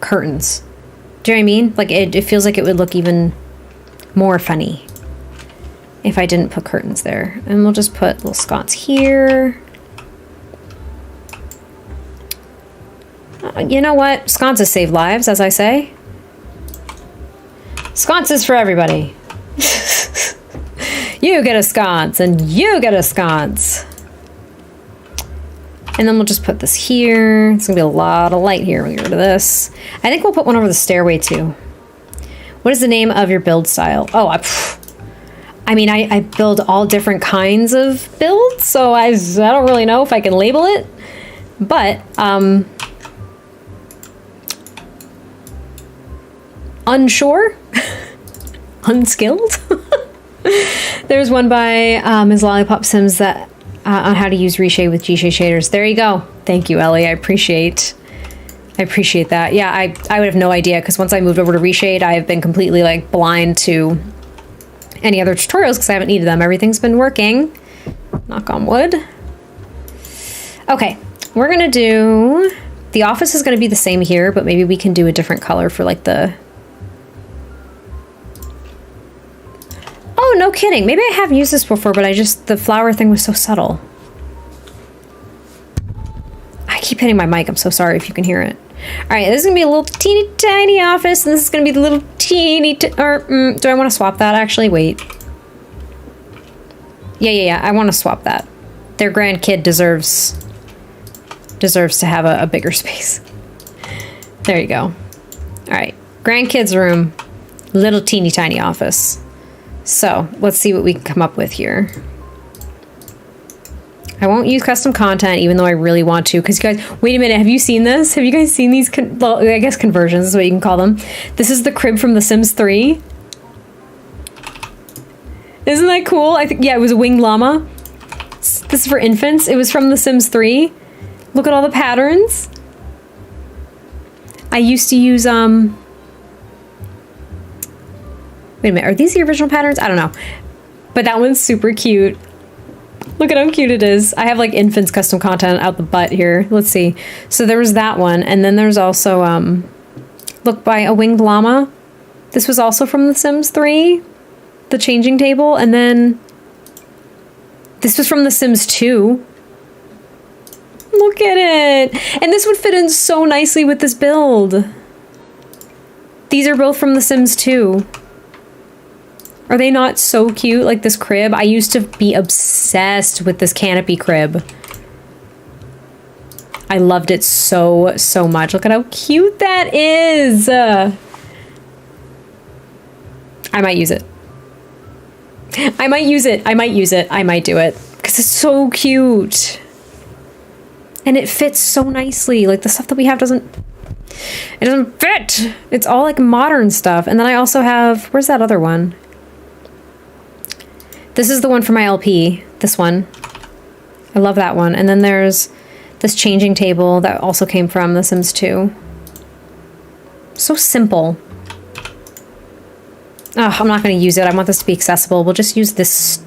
curtains. Do you know what I mean? Like, it feels like it would look even more funny if I didn't put curtains there. And we'll just put little sconce here. You know what? Sconces save lives, as I say. Sconces for everybody. You get a sconce, and you get a sconce. And then we'll just put this here. It's gonna be a lot of light here when we get rid of this. I think we'll put one over the stairway too. What is the name of your build style? Oh, I mean, I build all different kinds of builds, so I don't really know if I can label it. But, unsure? Unskilled? There's one by Ms. Lollipop Sims that on how to use Reshade with G-Shade shaders. There you go. Thank you, Ellie. I appreciate that. Yeah, I would have no idea because once I moved over to Reshade, I have been completely like blind to any other tutorials because I haven't needed them. Everything's been working. Knock on wood. Okay, we're gonna do, the office is gonna be the same here, but maybe we can do a different color for like the, oh, no kidding. Maybe I have used this before, but the flower thing was so subtle. I keep hitting my mic. I'm so sorry if you can hear it. All right, this is gonna be a little teeny tiny office, and this is gonna be the little teeny, do I wanna swap that actually? Wait. Yeah, I wanna swap that. Their grandkid deserves to have a bigger space. There you go. All right, grandkid's room, little teeny tiny office. So let's see what we can come up with here. I won't use custom content, even though I really want to, because you guys, wait a minute, have you seen this? Have you guys seen these, well, I guess conversions is what you can call them. This is the crib from The Sims 3. Isn't that cool? I think, yeah, it was a winged llama. This is for infants. It was from The Sims 3. Look at all the patterns. I used to use, wait a minute, are these the original patterns? I don't know. But that one's super cute. Look at how cute it is. I have like infants custom content out the butt here. Let's see. So there was that one. And then there's also, look, by a winged llama. This was also from The Sims 3. The changing table. And then this was from The Sims 2. Look at it. And this would fit in so nicely with this build. These are both from The Sims 2. Are they not so cute? Like this crib. I used to be obsessed with this canopy crib. I loved it so much. Look at how cute that is. I might use it. I might use it. I might use it. I might do it. Because it's so cute. And it fits so nicely. Like the stuff that we have doesn't fit. It's all like modern stuff. And then I also have, where's that other one? This is the one for my LP, this one. I love that one. And then there's this changing table that also came from The Sims 2. So simple. Oh, I'm not going to use it. I want this to be accessible. We'll just use this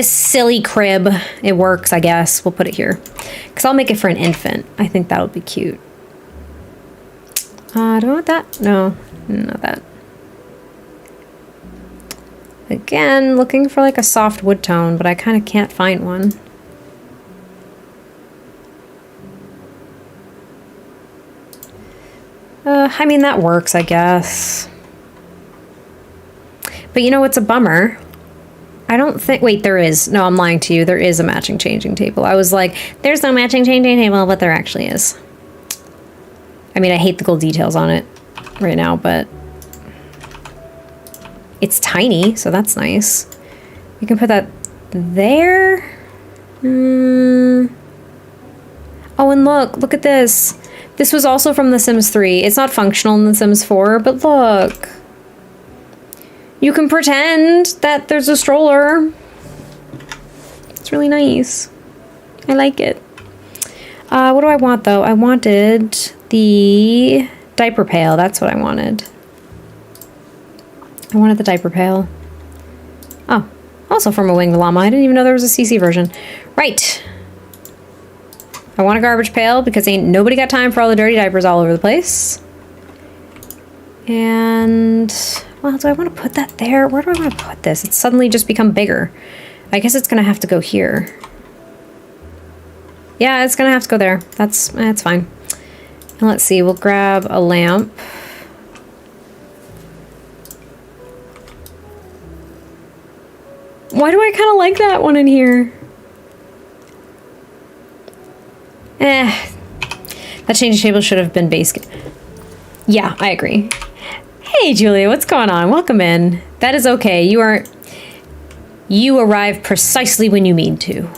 silly crib. It works, I guess. We'll put it here. Because I'll make it for an infant. I think that'll be cute. Do I want that? No, not that. Again, looking for like a soft wood tone, but I kind of can't find one. I mean, that works, I guess. But you know what's a bummer? I don't think, wait, there is. No, I'm lying to you. There is a matching changing table. I was like, there's no matching changing table, but there actually is. I mean, I hate the gold details on it right now, but it's tiny, so that's nice. You can put that there. Oh, and look at this. This was also from The Sims 3. It's not functional in The Sims 4, but look. You can pretend that there's a stroller. It's really nice. I like it. What do I want, though? I wanted the diaper pail. That's what I wanted. I wanted the diaper pail. Oh, also from a winged llama. I didn't even know there was a CC version. Right. I want a garbage pail because ain't nobody got time for all the dirty diapers all over the place. And, well, do I want to put that there? Where do I want to put this? It's suddenly just become bigger. I guess it's going to have to go here. Yeah, it's going to have to go there. That's fine. And let's see, we'll grab a lamp. Why do I kind of like that one in here? That changing table should have been base. Yeah, I agree. Hey, Julia, what's going on? Welcome in. That is okay. You arrive precisely when you mean to.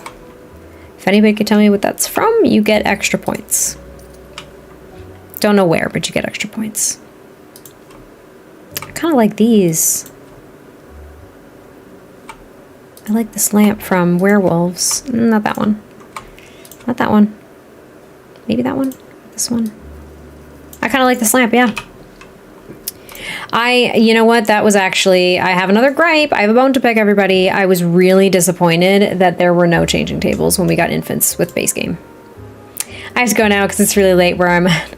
If anybody could tell me what that's from, you get extra points. Don't know where, but you get extra points. I kind of like these. I like this lamp from Werewolves. Not that one. Not that one. Maybe that one? This one? I kind of like this lamp, yeah. You know what? That was actually, I have another gripe. I have a bone to pick, everybody. I was really disappointed that there were no changing tables when we got infants with base game. I have to go now because it's really late where I'm at.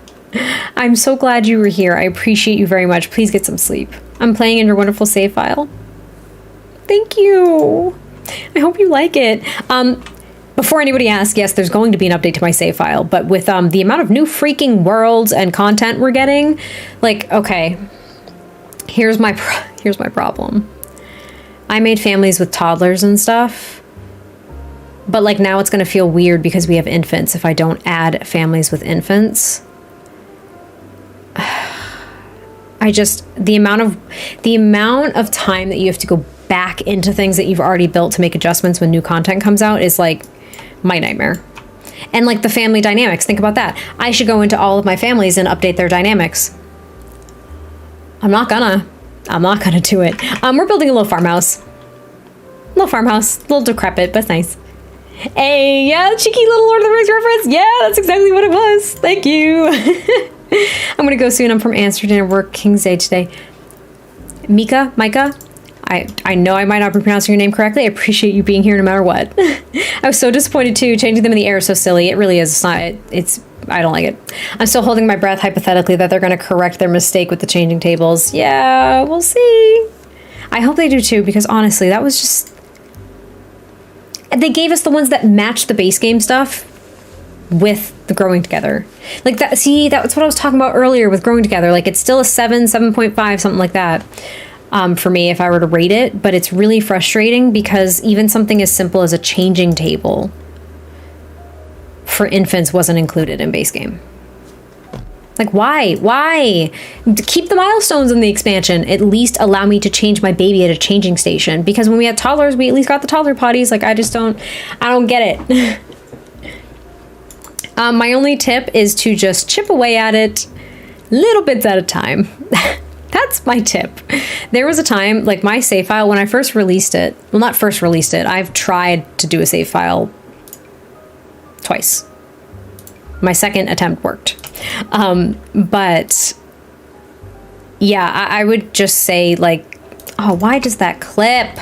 I'm so glad you were here. I appreciate you very much. Please get some sleep. I'm playing in your wonderful save file. Thank you. I hope you like it. Before anybody asks, yes, there's going to be an update to my save file, but with the amount of new freaking worlds and content we're getting, like, okay, here's my problem. I made families with toddlers and stuff, but like now it's going to feel weird because we have infants if I don't add families with infants. The amount of time that you have to go back into things that you've already built to make adjustments when new content comes out is like my nightmare. And like the family dynamics, think about that. I should go into all of my families and update their dynamics. I'm not gonna do it. We're building a little farmhouse. A little decrepit, but it's nice. Hey, yeah, cheeky little Lord of the Rings reference. Yeah, that's exactly what it was. Thank you. I'm gonna go soon. I'm from Amsterdam. Work King's Day today. Micah. I know I might not be pronouncing your name correctly. I appreciate you being here no matter what. I was so disappointed too. Changing them in the air is so silly. It really is. It's not. I don't like it. I'm still holding my breath hypothetically that they're going to correct their mistake with the changing tables. Yeah, we'll see. I hope they do too, because honestly, that was just... They gave us the ones that match the base game stuff with the growing together. Like that. See, that's what I was talking about earlier with growing together. Like it's still a 7.5, something like that. For me, if I were to rate it, but it's really frustrating because even something as simple as a changing table for infants wasn't included in base game. Like, why? Keep the milestones in the expansion. At least allow me to change my baby at a changing station, because when we had toddlers, we at least got the toddler potties. Like, I don't get it. My only tip is to just chip away at it little bits at a time. That's my tip. There was a time, like my save file, when I first released it, well, not first released it, I've tried to do a save file twice. My second attempt worked. But yeah, I would just say like, oh, why does that clip?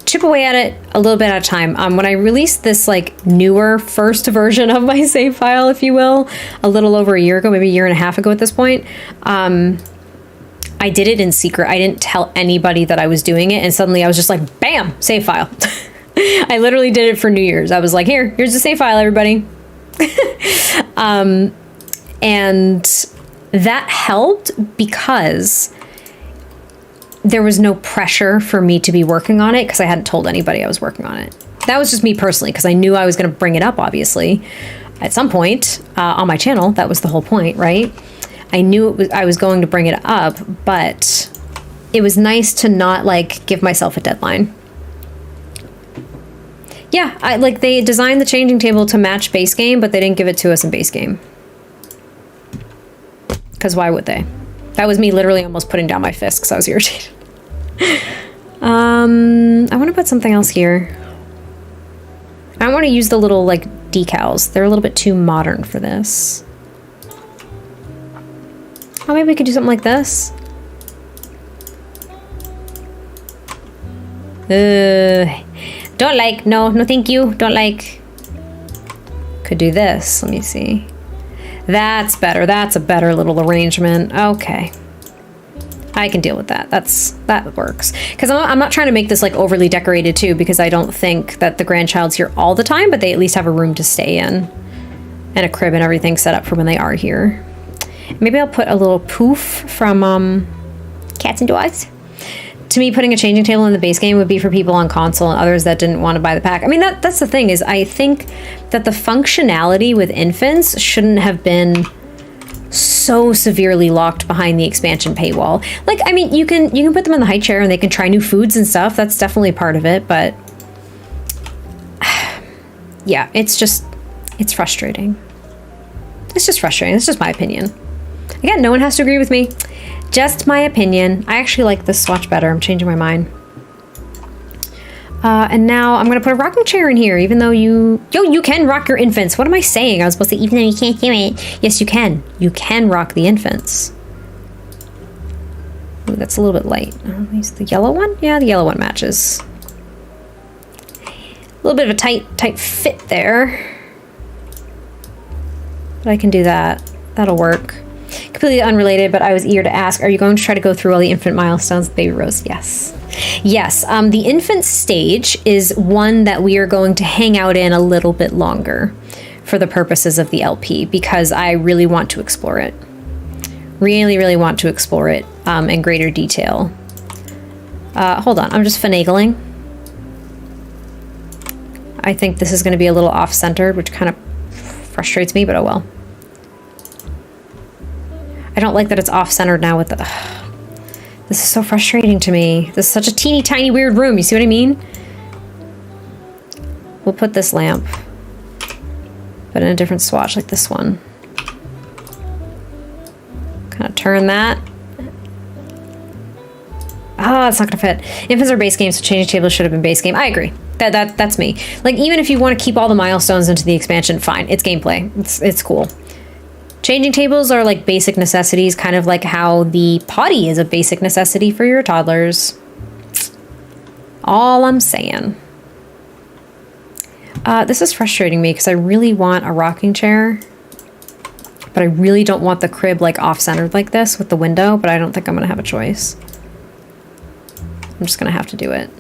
Chip away at it a little bit at a time. When I released this like newer first version of my save file, if you will, a little over a year ago, maybe a year and a half ago at this point, I did it in secret. I didn't tell anybody that I was doing it, and suddenly I was just like, bam, save file. I literally did it for New Year's. I was like, here's the save file, everybody. And that helped because there was no pressure for me to be working on it because I hadn't told anybody I was working on it. That was just me personally, because I knew I was going to bring it up, obviously, at some point on my channel. That was the whole point, right? I knew I was going to bring it up, but it was nice to not like give myself a deadline. Yeah, they designed the changing table to match base game, but they didn't give it to us in base game. Because why would they? That was me literally almost putting down my fist because I was irritated. I want to put something else here. I want to use the little like decals. They're a little bit too modern for this. Oh, maybe we could do something like this. Don't like. No, thank you. Don't like. Could do this. Let me see. That's better. That's a better little arrangement. Okay. I can deal with that. That works. Because I'm not trying to make this like overly decorated too, because I don't think that the grandchild's here all the time, but they at least have a room to stay in and a crib and everything set up for when they are here. Maybe I'll put a little poof from Cats and Dogs. To me, putting a changing table in the base game would be for people on console and others that didn't want to buy the pack. I mean, that's the thing, is I think that the functionality with infants shouldn't have been so severely locked behind the expansion paywall. Like, I mean, you can put them in the high chair and they can try new foods and stuff. That's definitely part of it, but yeah, it's frustrating. It's just frustrating. It's just my opinion. Again, no one has to agree with me. Just my opinion. I actually like this swatch better. I'm changing my mind. And now I'm going to put a rocking chair in here, even though you can rock your infants. What am I saying? I was supposed to, even though you can't do it. Yes, you can. You can rock the infants. Ooh, that's a little bit light. Use the yellow one? Yeah, the yellow one matches. A little bit of a tight fit there. But I can do that. That'll work. Completely unrelated, but I was eager to ask, are you going to try to go through all the infant milestones with Baby Rose? Yes. Yes, the infant stage is one that we are going to hang out in a little bit longer for the purposes of the LP, because I really want to explore it. Really, really want to explore it in greater detail. Hold on, I'm just finagling. I think this is going to be a little off-centered, which kind of frustrates me, but oh well. I don't like that it's off-centered now with the... This is so frustrating to me. This is such a teeny tiny weird room. You see what I mean? We'll put this lamp, but in a different swatch, like this one. Kind of turn that. Ah, it's not gonna fit. Infants are base games, so changing tables should have been base game. I agree. That's me. Like, even if you want to keep all the milestones into the expansion, fine. It's gameplay. It's cool. Changing tables are like basic necessities, kind of like how the potty is a basic necessity for your toddlers. All I'm saying. This is frustrating me because I really want a rocking chair, but I really don't want the crib like off-centered like this with the window, but I don't think I'm going to have a choice. I'm just going to have to do it.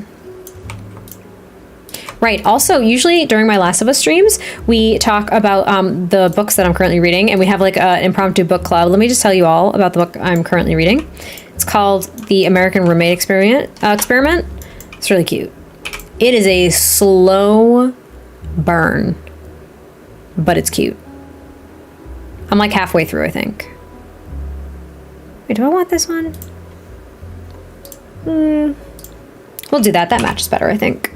Right. Also, usually during my Last of Us streams, we talk about the books that I'm currently reading, and we have like an impromptu book club. Let me just tell you all about the book I'm currently reading. It's called The American Roommate Experiment. It's really cute. It is a slow burn, but it's cute. I'm like halfway through, I think. Wait, do I want this one? We'll do that. That matches better, I think.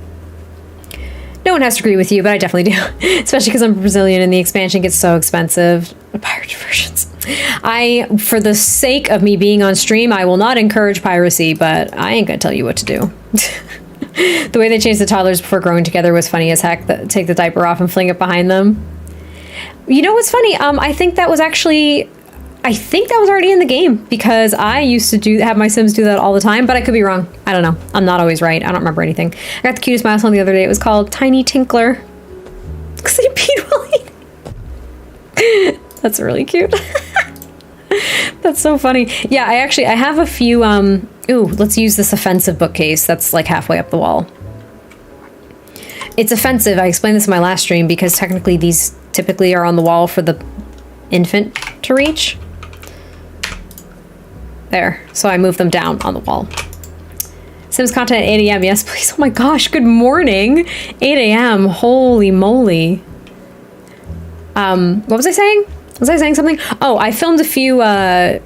No one has to agree with you, but I definitely do. Especially because I'm Brazilian and the expansion gets so expensive. The pirate versions. For the sake of me being on stream, I will not encourage piracy, but I ain't gonna tell you what to do. The way they changed the toddlers before growing together was funny as heck. Take the diaper off and fling it behind them. You know what's funny? I think that was already in the game, because I used to have my Sims do that all the time, but I could be wrong. I don't know. I'm not always right. I don't remember anything. I got the cutest milestone the other day. It was called Tiny Tinkler. Because they peed while eating. That's really cute. That's so funny. Yeah, I have a few, ooh, let's use this offensive bookcase that's like halfway up the wall. It's offensive. I explained this in my last stream because technically these typically are on the wall for the infant to reach. There. So I moved them down on the wall. Sims content at 8 a.m. Yes, please. Oh my gosh, good morning. 8 a.m. Holy moly. What was I saying? Was I saying something? Oh, I filmed a few, I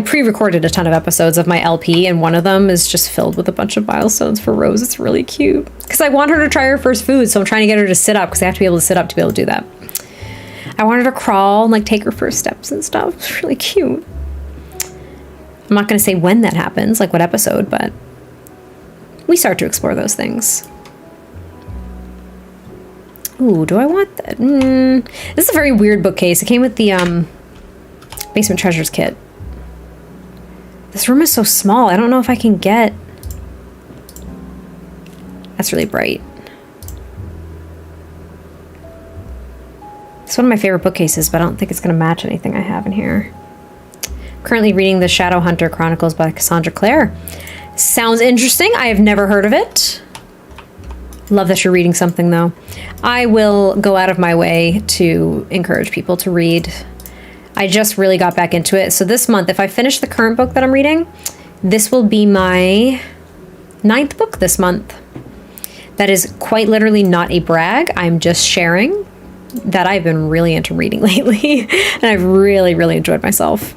pre-recorded a ton of episodes of my LP, and one of them is just filled with a bunch of milestones for Rose. It's really cute. Because I want her to try her first food, so I'm trying to get her to sit up, because I have to be able to sit up to be able to do that. I want her to crawl and like take her first steps and stuff. It's really cute. I'm not going to say when that happens, like what episode, but we start to explore those things. Ooh, do I want that? This is a very weird bookcase. It came with the Basement Treasures kit. This room is so small. I don't know if I can get... That's really bright. It's one of my favorite bookcases, but I don't think it's going to match anything I have in here. Currently reading The Shadowhunter Chronicles by Cassandra Clare. Sounds interesting. I have never heard of it. Love that you're reading something, though. I will go out of my way to encourage people to read. I just really got back into it. So this month, if I finish the current book that I'm reading, this will be my 9th book this month. That is quite literally not a brag. I'm just sharing that I've been really into reading lately. And I've really, really enjoyed myself.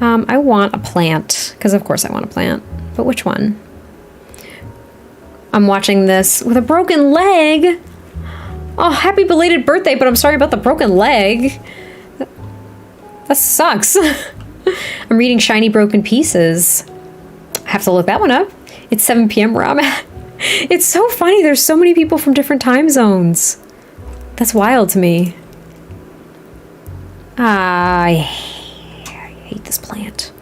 I want a plant, because of course I want a plant. But which one? I'm watching this with a broken leg. Oh, happy belated birthday, but I'm sorry about the broken leg. That sucks. I'm reading Shiny Broken Pieces. I have to look that one up. It's 7 p.m. where I'm at. It's so funny. There's so many people from different time zones. That's wild to me. I hate this plant.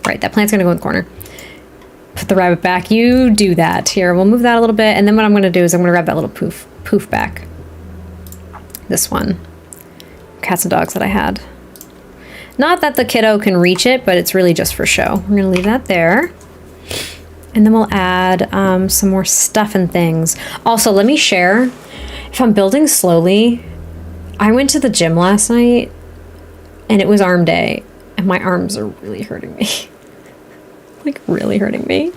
Right, that plant's gonna go in the corner. Put the rabbit back. You do that. Here, we'll move that a little bit, and then what I'm gonna do is I'm gonna grab that little poof back. This one. Cats and dogs that I had. Not that the kiddo can reach it, but it's really just for show. We're gonna leave that there. And then we'll add some more stuff and things. Also, let me share, if I'm building slowly, I went to the gym last night and it was arm day and my arms are really hurting me. Like really hurting me.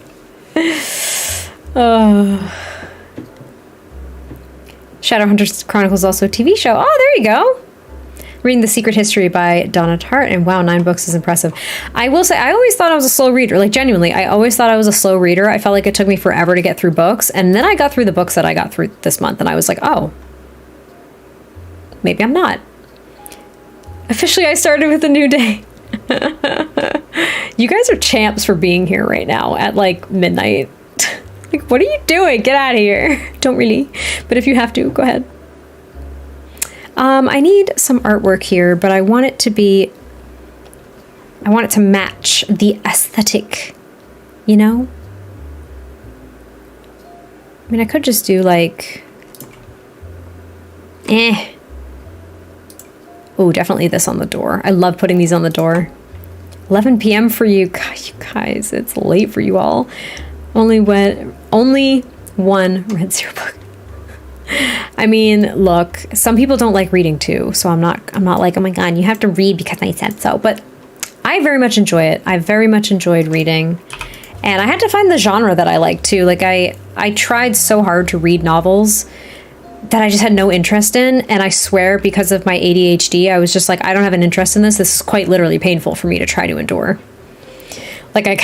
Shadowhunters Chronicles is also a TV show. Oh, there you go. Reading The Secret History by Donna Tartt, and wow, 9 books is impressive. I will say, I always thought I was a slow reader. Like, genuinely, I always thought I was a slow reader. I felt like it took me forever to get through books, and then I got through the books that I got through this month, and I was like, oh, maybe I'm not. Officially, I started with a new day. You guys are champs for being here right now at, like, midnight. Like, what are you doing? Get out of here. Don't really, but if you have to, go ahead. I need some artwork here, but I want it to match the aesthetic, you know? I mean, I could just do like, Oh, definitely this on the door. I love putting these on the door. 11 p.m. for you. God, you guys, it's late for you all. Only one Red Zero book. I mean, look, some people don't like reading too, so I'm not like, oh my god, you have to read because I said so. But I very much enjoy it. I very much enjoyed reading. And I had to find the genre that I like too. Like I tried so hard to read novels that I just had no interest in, and I swear because of my ADHD, I was just like, I don't have an interest in this. This is quite literally painful for me to try to endure. Like I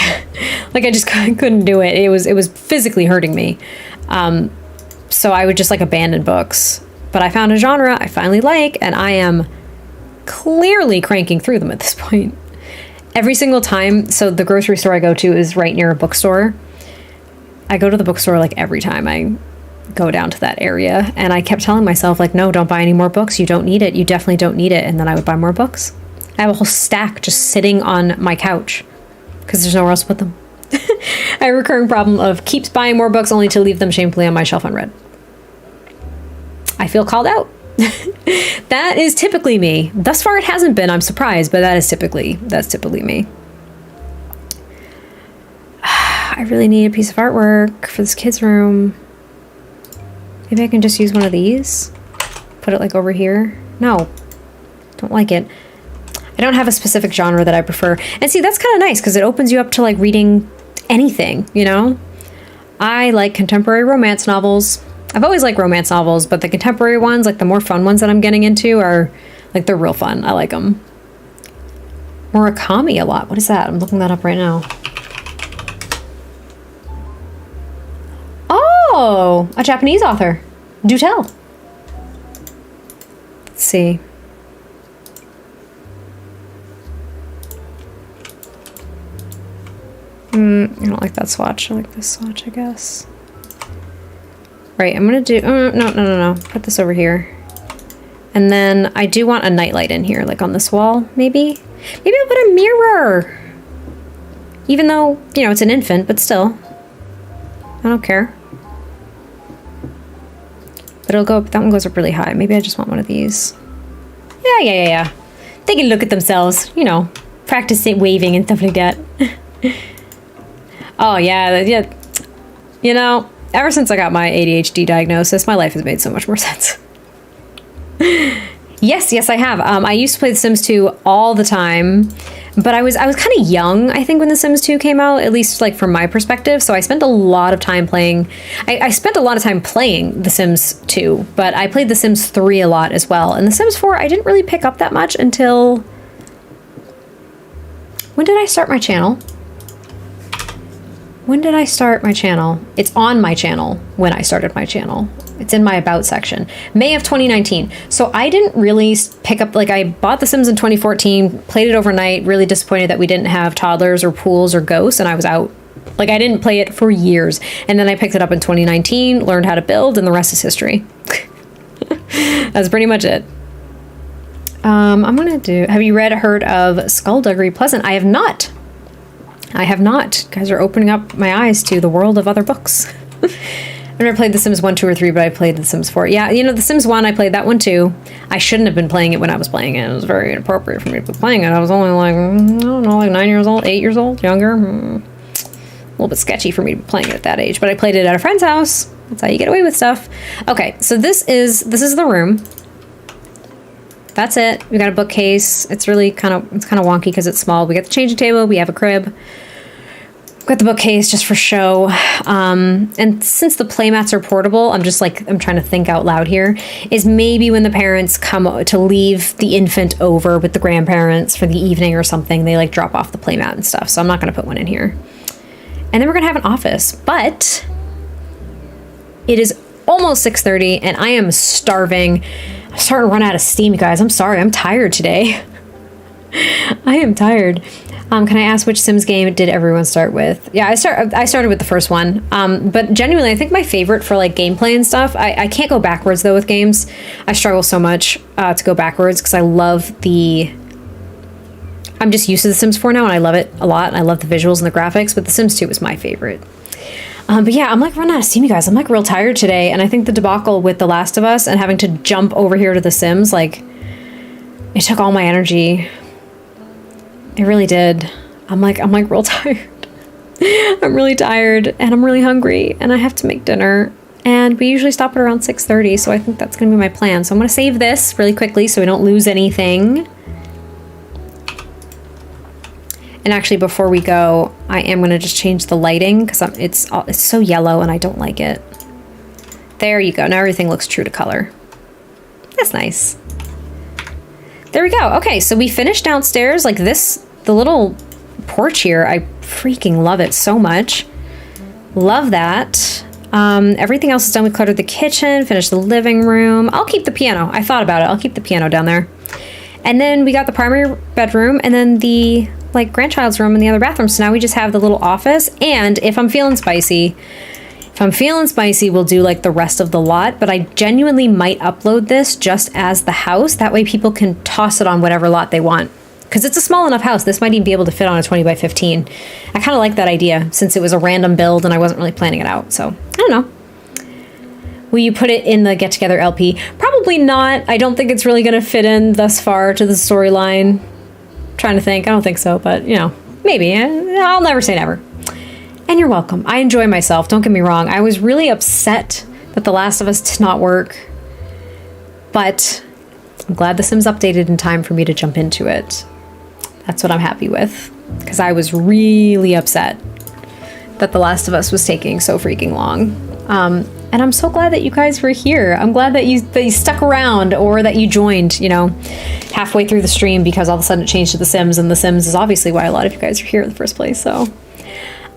just couldn't do it. It was physically hurting me. So I would just like abandon books. But I found a genre I finally like, and I am clearly cranking through them at this point. Every single time, so the grocery store I go to is right near a bookstore. I go to the bookstore like every time I go down to that area, and I kept telling myself like, no, don't buy any more books. You don't need it. You definitely don't need it. And then I would buy more books. I have a whole stack just sitting on my couch because there's nowhere else to put them. I have a recurring problem of keeps buying more books only to leave them shamefully on my shelf unread. I feel called out. That is typically me. Thus far it hasn't been, I'm surprised, but that's typically me. I really need a piece of artwork for this kid's room. Maybe I can just use one of these. Put it like over here. No, don't like it. I don't have a specific genre that I prefer. And see, that's kind of nice because it opens you up to like reading anything, you know? I like contemporary romance novels. I've always liked romance novels, but the contemporary ones, like the more fun ones that I'm getting into are like, they're real fun. I like them. Murakami a lot. What is that? I'm looking that up right now. Oh, a Japanese author. Do tell. Let's see. I don't like that swatch. I like this swatch, I guess. Right, I'm gonna do, no. Put this over here. And then I do want a nightlight in here, like on this wall, maybe? Maybe I'll put a mirror. Even though, you know, it's an infant, but still. I don't care. But it'll go, that one goes up really high. Maybe I just want one of these. Yeah. They can look at themselves, you know, practice waving and stuff like that. Oh, yeah. You know, ever since I got my ADHD diagnosis, my life has made so much more sense. Yes, I have. I used to play The Sims 2 all the time, but I was kind of young, I think, when The Sims 2 came out, at least like from my perspective. So I spent a lot of time playing. I spent a lot of time playing The Sims 2, but I played The Sims 3 a lot as well. And The Sims 4, I didn't really pick up that much until... When did I start my channel? When did I start my channel? It's on my channel when I started my channel. It's in my About section. May of 2019. So I didn't really pick up, like I bought The Sims in 2014, played it overnight, really disappointed that we didn't have toddlers or pools or ghosts, and I was out. Like I didn't play it for years. And then I picked it up in 2019, learned how to build, and the rest is history. That's pretty much it. I'm gonna do, have you heard of Skullduggery Pleasant? I have not. You guys are opening up my eyes to the world of other books. I've never played The Sims 1, 2, or 3, but I played The Sims 4. Yeah, you know, The Sims 1, I played that one too. I shouldn't have been playing it when I was playing it. It was very inappropriate for me to be playing it. I was only like, I don't know, like 9 years old, 8 years old, younger. A little bit sketchy for me to be playing it at that age, but I played it at a friend's house. That's how you get away with stuff. Okay, so this is the room. That's it. We got a bookcase. It's really kind of wonky because it's small. We got the changing table. We have a crib. Got the bookcase just for show. And since the playmats are portable, I'm trying to think out loud here, is maybe when the parents come to leave the infant over with the grandparents for the evening or something, they like drop off the playmat and stuff. So I'm not going to put one in here. And then we're going to have an office, but it is almost 6:30 and I am starving. I'm starting to run out of steam, you guys. I'm sorry. I'm tired today. I am tired. Can I ask which Sims game did everyone start with? Yeah, I started with the first one. But genuinely, I think my favorite for like gameplay and stuff, I can't go backwards though with games. I struggle so much to go backwards because I'm just used to The Sims 4 now and I love it a lot. And I love the visuals and the graphics, but The Sims 2 was my favorite. But yeah, I'm like running out of steam, you guys. I'm like real tired today. And I think the debacle with The Last of Us and having to jump over here to The Sims, like it took all my energy. It really did. I'm like real tired. I'm really tired and I'm really hungry and I have to make dinner. And we usually stop at around 6:30, so I think that's gonna be my plan. So I'm gonna save this really quickly so we don't lose anything. And actually, before we go, I am gonna just change the lighting because it's so yellow and I don't like it. There you go. Now everything looks true to color. That's nice. There we go. Okay, so we finished downstairs. Like this, the little porch here, I freaking love it so much. Love that. Everything else is done. We cluttered the kitchen, finished the living room. I'll keep the piano. I thought about it. I'll keep the piano down there. And then we got the primary bedroom and then the like grandchild's room and the other bathroom. So now we just have the little office. And if I'm feeling spicy, we'll do like the rest of the lot, but I genuinely might upload this just as the house. That way people can toss it on whatever lot they want. Because it's a small enough house. This might even be able to fit on a 20 by 15. I kind of like that idea since it was a random build and I wasn't really planning it out. So I don't know. Will you put it in the Get Together LP? Probably not. I don't think it's really going to fit in thus far to the storyline. Trying to think. I don't think so, but you know, maybe. I'll never say never. And you're welcome. I enjoy myself. Don't get me wrong. I was really upset that The Last of Us did not work, but I'm glad The Sims updated in time for me to jump into it. That's what I'm happy with, because I was really upset that The Last of Us was taking so freaking long. And I'm so glad that you guys were here. I'm glad that you stuck around, or that you joined, you know, halfway through the stream, because all of a sudden it changed to The Sims, and The Sims is obviously why a lot of you guys are here in the first place. So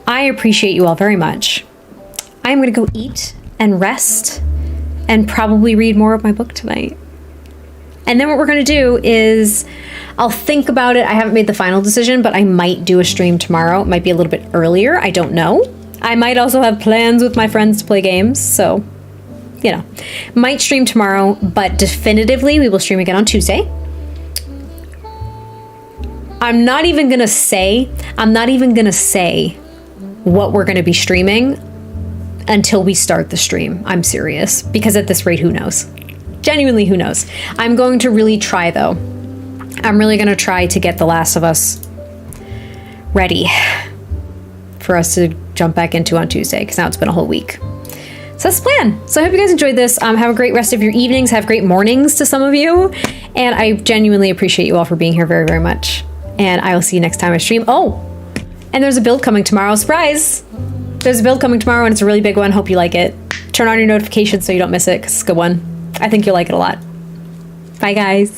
I appreciate you all very much. I'm gonna go eat and rest and probably read more of my book tonight. And then what we're gonna do is I'll think about it. I haven't made the final decision, but I might do a stream tomorrow. It might be a little bit earlier. I don't know. I might also have plans with my friends to play games. So, you know, might stream tomorrow, but definitively we will stream again on Tuesday. I'm not even gonna say what we're gonna be streaming until we start the stream. I'm serious, because at this rate, who knows? Genuinely, who knows? I'm going to really try, though. I'm really going to try to get The Last of Us ready for us to jump back into on Tuesday, because now it's been a whole week. So that's the plan. So I hope you guys enjoyed this. Have a great rest of your evenings. Have great mornings to some of you. And I genuinely appreciate you all for being here very, very much. And I will see you next time I stream. Oh, and there's a build coming tomorrow. Surprise! There's a build coming tomorrow, and it's a really big one. Hope you like it. Turn on your notifications so you don't miss it, because it's a good one. I think you'll like it a lot. Bye, guys.